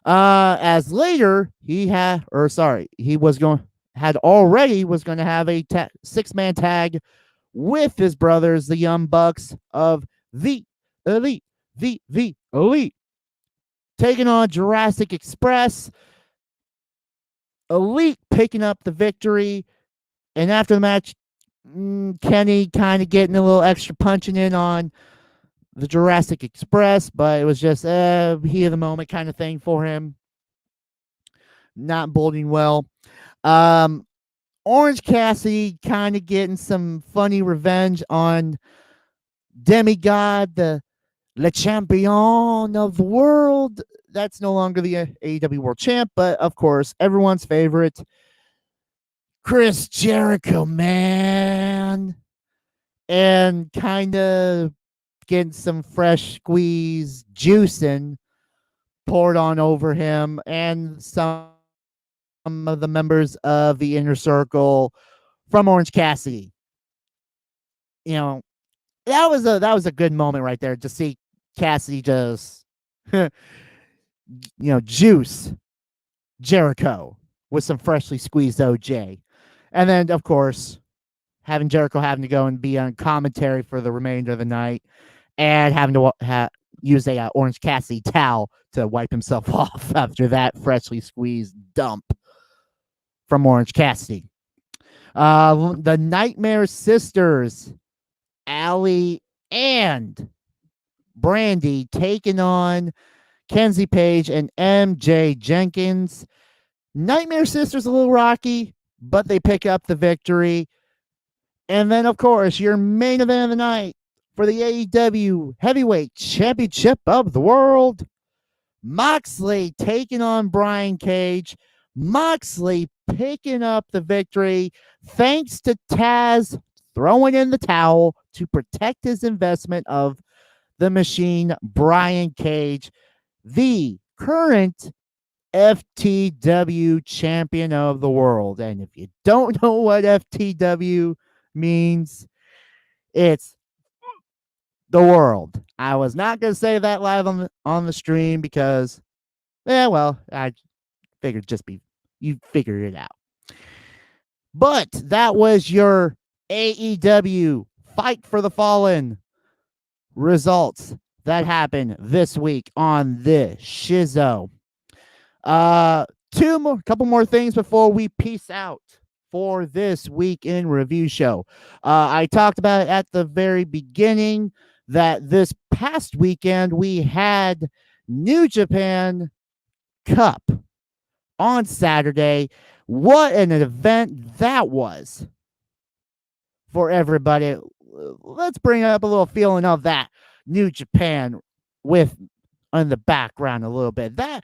As later he was going to have a 6-man tag with his brothers, the Young Bucks of the Elite, taking on Jurassic Express. Elite picking up the victory, and after the match, Kenny kind of getting a little extra punching in on the Jurassic Express, but it was just heat of the moment kind of thing for him. Not boding well. Orange Cassidy kind of getting some funny revenge on Demigod, the Le Champion of the world. That's no longer the AEW World Champ, but of course, everyone's favorite, Chris Jericho, man. And kind of getting some fresh squeeze juicing poured on over him and some of the members of the Inner Circle from Orange Cassidy. That was a good moment right there to see Cassidy just juice Jericho with some freshly squeezed OJ. And then, of course, having Jericho having to go and be on commentary for the remainder of the night, and having to use a Orange Cassidy towel to wipe himself off after that freshly squeezed dump from Orange Cassidy. The Nightmare Sisters, Allie and Brandy, taking on Kenzie Page and MJ Jenkins. Nightmare Sisters a little rocky, but they pick up the victory. And then, of course, your main event of the night for the AEW Heavyweight Championship of the World, Moxley taking on Brian Cage. Moxley picking up the victory thanks to Taz throwing in the towel to protect his investment of the Machine, Brian Cage, the current FTW champion of the world. And if you don't know what FTW means, it's the world. I was not going to say that live on the stream because, I figured you figured it out. But that was your AEW Fight for the Fallen results that happened this week on this Shizzo. Couple more things before we peace out for this week in review show. I talked about it at the very beginning that this past weekend we had New Japan Cup on Saturday. What an event that was for everybody. Let's bring up a little feeling of that New Japan with on the background a little bit. That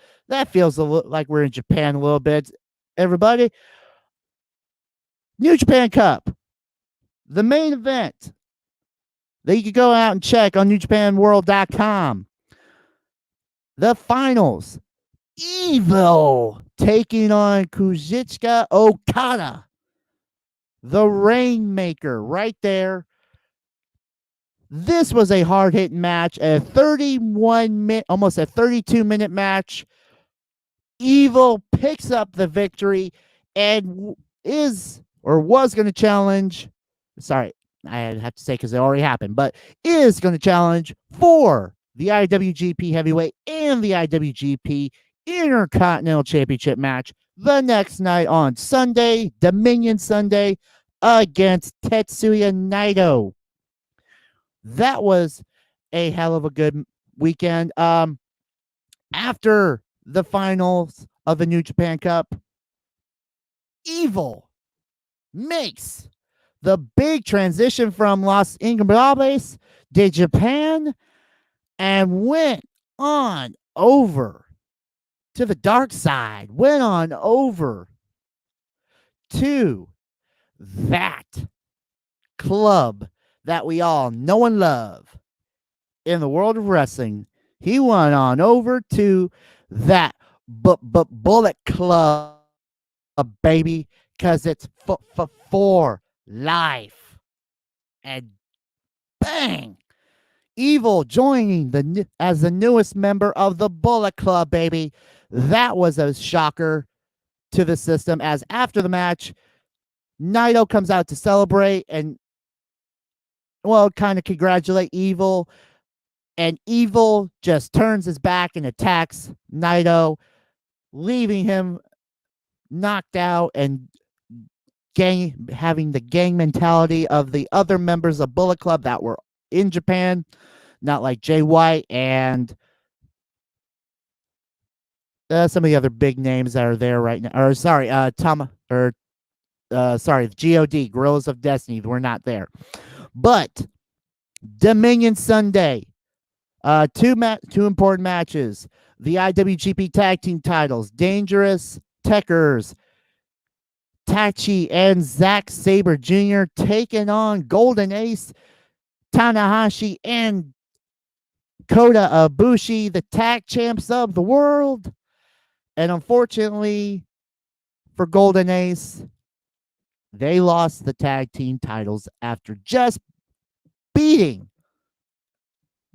feels a little like we're in Japan a little bit. Everybody, New Japan Cup, the main event that you can go out and check on NewJapanWorld.com. The finals, Evil taking on Kazuchika Okada, the Rainmaker, right there. This was a hard-hitting match, a 31-minute, almost a 32-minute match. Evil picks up the victory and was going to challenge. Sorry, I have to say because it already happened, but is going to challenge for the IWGP Heavyweight and the IWGP Intercontinental Championship match the next night on Sunday, Dominion Sunday, against Tetsuya Naito. That was a hell of a good weekend. After the finals of the New Japan Cup, Evil makes the big transition from Los Ingobernables de Japan and went on over to the dark side, went on over to that club that we all know and love in the world of wrestling. He went on over to that Bullet Club, baby, because it's for life. And bang! Evil joining as the newest member of the Bullet Club, baby. That was a shocker to the system, as after the match, Naito comes out to celebrate and, kind of congratulate Evil. And Evil just turns his back and attacks Naito, leaving him knocked out and having the gang mentality of the other members of Bullet Club that were in Japan, not like Jay White and some of the other big names that are there right now. Or sorry, GOD, Guerrillas of Destiny, were not there. But Dominion Sunday, two important matches. The IWGP Tag Team titles, Dangerous Techers, Tachi and Zack Sabre Jr. taking on Golden Ace, Tanahashi and Kota Ibushi, the tag champs of the world. And unfortunately for Golden Ace, they lost the tag team titles after just beating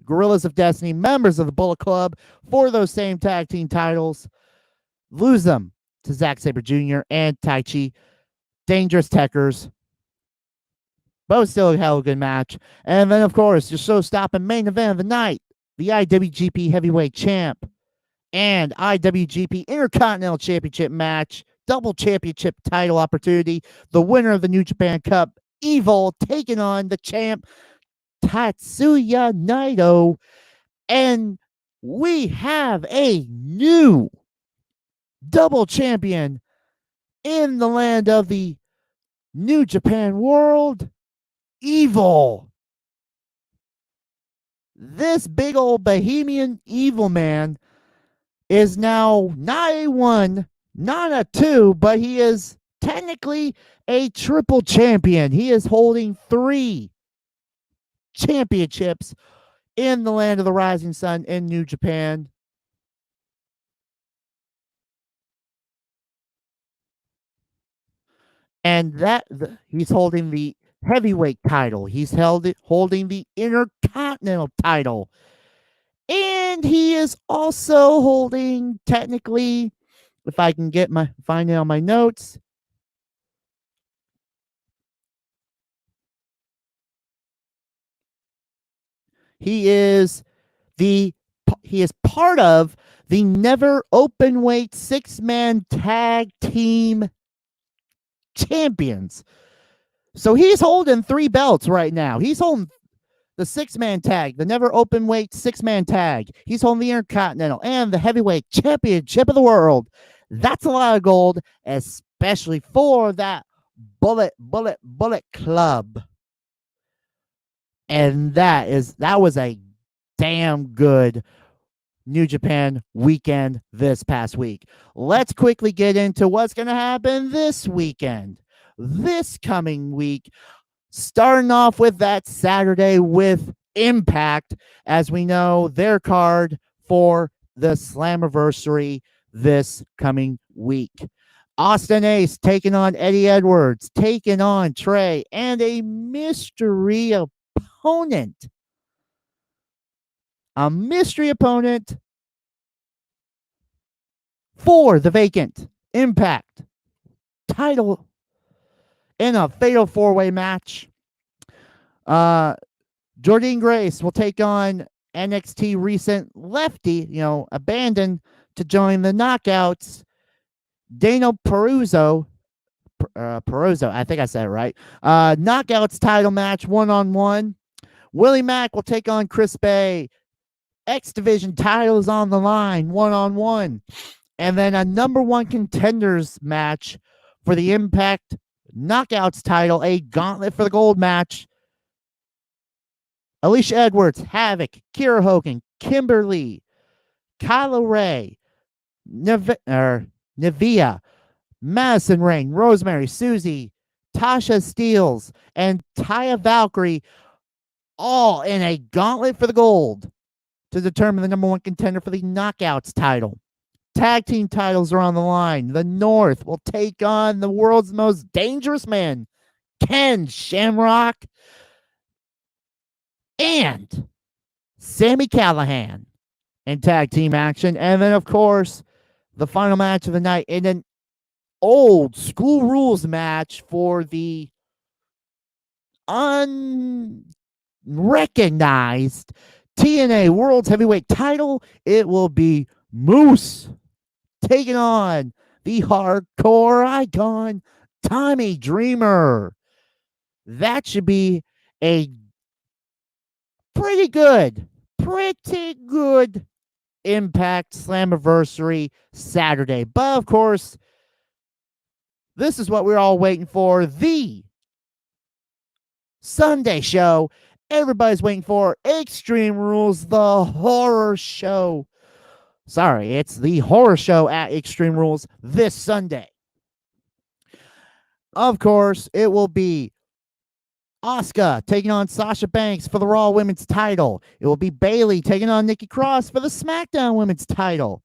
Guerrillas of Destiny, members of the Bullet Club, for those same tag team titles. Lose them to Zack Sabre Jr. and Taichi. Dangerous Techers. Both still a hell of a good match. And then, of course, your show-stopping main event of the night, the IWGP Heavyweight Champ and IWGP Intercontinental Championship match, double championship title opportunity. The winner of the New Japan Cup, Evil, taking on the champ, Tetsuya Naito. And we have a new double champion in the land of the New Japan world, Evil. This big old Bohemian Evil man is now not a 1, not a 2, but he is technically a triple champion. He is holding 3 championships in the land of the rising sun in New Japan. he's holding the heavyweight title. He's holding the Intercontinental title. And he is also holding, technically, if I can find it on my notes, he is part of the never openweight 6-man tag team champions. So he's holding 3 belts right now. He's holding the 6-man tag, the never openweight 6-man tag. He's holding the Intercontinental and the heavyweight championship of the world. That's a lot of gold, especially for that Bullet Club. And that was a damn good New Japan weekend this past week. Let's quickly get into what's going to happen this weekend. This coming week, starting off with that Saturday with Impact, as we know their card for the Slamaversery this coming week. Austin Ace taking on Eddie Edwards, taking on Trey, and a mystery opponent. A mystery opponent for the vacant Impact title in a fatal 4-way match. Jordynne Grace will take on NXT recent lefty, abandoned to join the Knockouts. Dano Peruzzo, I think I said it right. Knockouts title match 1-on-1. Willie Mack will take on Chris Bay. X Division titles on the line 1-on-1. And then a number 1 contenders match for the Impact Knockouts title, a gauntlet for the gold match. Alicia Edwards, Havoc, Kira Hogan, Kimberly, Kylo Ray, Nevia, Madison Rain, Rosemary, Susie, Tasha Steeles, and Taya Valkyrie, all in a gauntlet for the gold to determine the number 1 contender for the Knockouts title. Tag team titles are on the line. The North will take on the world's most dangerous man, Ken Shamrock, and Sami Callihan in tag team action. And then, of course, the final match of the night in an old school rules match for the unrecognized TNA World's Heavyweight title. It will be Moose taking on the hardcore icon, Tommy Dreamer. That should be a pretty good Impact Slammiversary Saturday. But, of course, this is what we're all waiting for, the Sunday show. Everybody's waiting for Extreme Rules, the horror show. Sorry, it's the horror show at Extreme Rules this Sunday. Of course, it will be Asuka taking on Sasha Banks for the Raw Women's title. It will be Bayley taking on Nikki Cross for the SmackDown Women's title.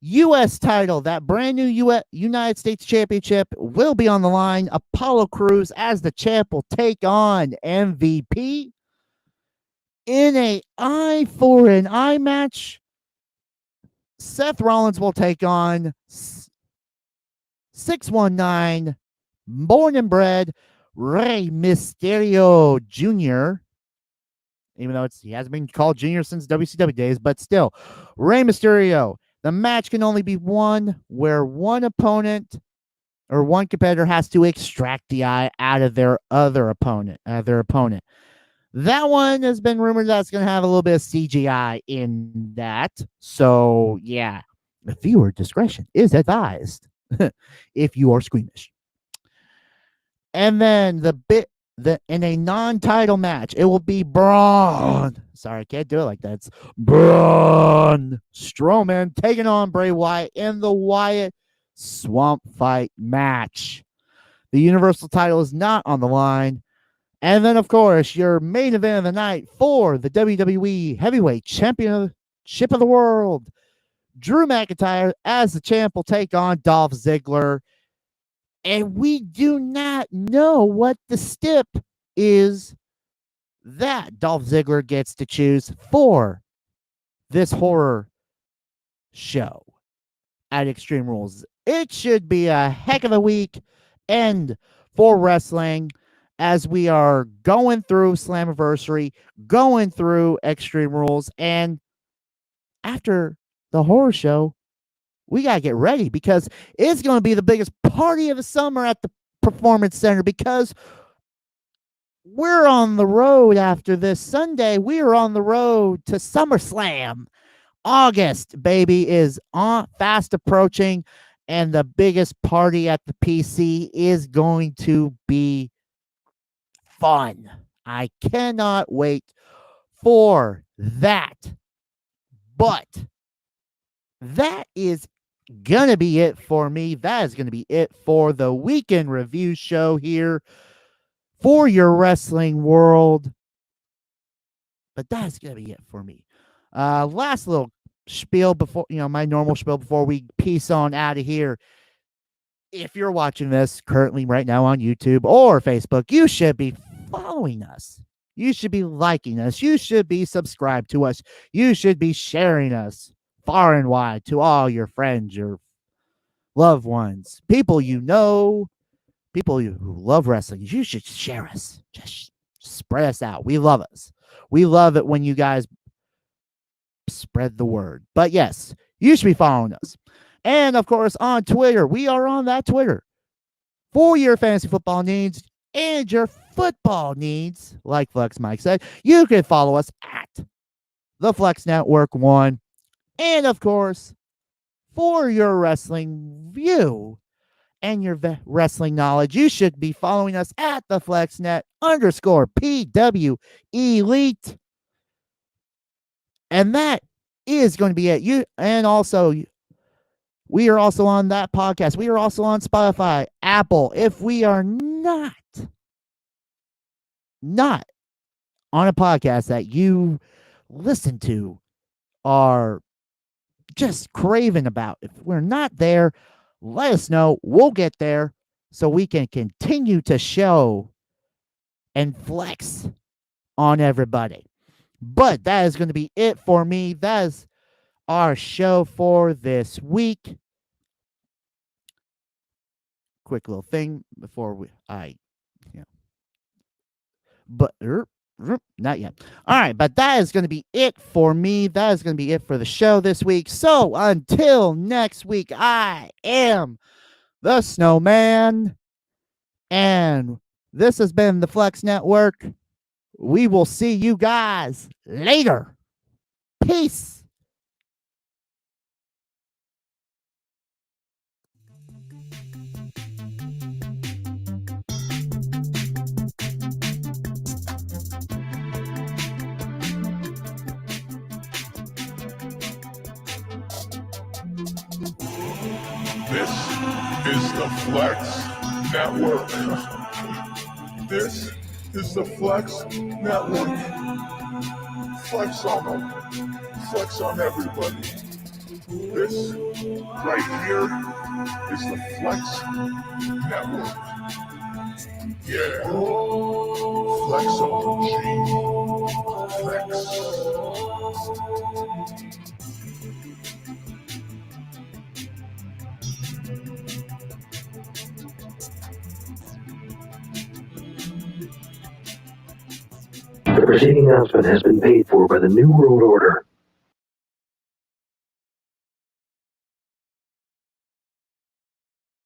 U.S. title, that brand new United States Championship, will be on the line. Apollo Crews, as the champ, will take on MVP in a eye for an eye match. Seth Rollins will take on 619, born and bred Rey Mysterio Jr., even though he hasn't been called Junior since WCW days, but still, Rey Mysterio. The match can only be won where one opponent or one competitor has to extract the eye out of their opponent. That one has been rumored that's going to have a little bit of CGI in that. So, yeah, viewer discretion is advised if you are squeamish. And then in a non-title match, it will be Braun. Sorry, I can't do it like that. It's Braun Strowman taking on Bray Wyatt in the Wyatt Swamp Fight match. The Universal title is not on the line. And then, of course, your main event of the night for the WWE Heavyweight Championship of the World. Drew McIntyre, as the champ, will take on Dolph Ziggler. And we do not know what the stip is that Dolph Ziggler gets to choose for this horror show at Extreme Rules. It should be a heck of a week end for wrestling as we are going through Slamaversery, going through Extreme Rules, and after the horror show, we got to get ready because it's going to be the biggest party of the summer at the Performance Center because we're on the road after this Sunday. We are on the road to SummerSlam. August, baby, is fast approaching, and the biggest party at the PC is going to be fun. I cannot wait for that. But that is going to be it for me. That is going to be it for the weekend review show here for your wrestling world. But that's going to be it for me. Last little spiel before, my normal spiel before we peace on out of here. If you're watching this currently right now on YouTube or Facebook, you should be following us. You should be liking us. You should be subscribed to us. You should be sharing us far and wide to all your friends, your loved ones, people you know, people who love wrestling. You should share us. Just spread us out. We love us. We love it when you guys spread the word. But yes, you should be following us. And of course, on Twitter, we are on that Twitter for your fantasy football needs and your football needs. Like Flex Mike said, you can follow us at the Flex Network 1. And of course, for your wrestling view and your wrestling knowledge, you should be following us at the FlexNet_PW Elite. And that is going to be it. We are also on that podcast. We are also on Spotify, Apple. If we are not on a podcast that you listen to are just craving about, if we're not there, let us know. We'll get there so we can continue to show and flex on everybody. But that is going to be it for me. That is our show for this week. Quick little thing before not yet. All right, but that is going to be it for me. That is going to be it for the show this week. So until next week, I am the Snowman, and this has been the Flex Network. We will see you guys later. Peace. This is the Flex Network. This is the Flex Network. Flex on them. Flex on everybody. This right here is the Flex Network. Yeah. Flex on Flex. The preceding announcement has been paid for by the New World Order.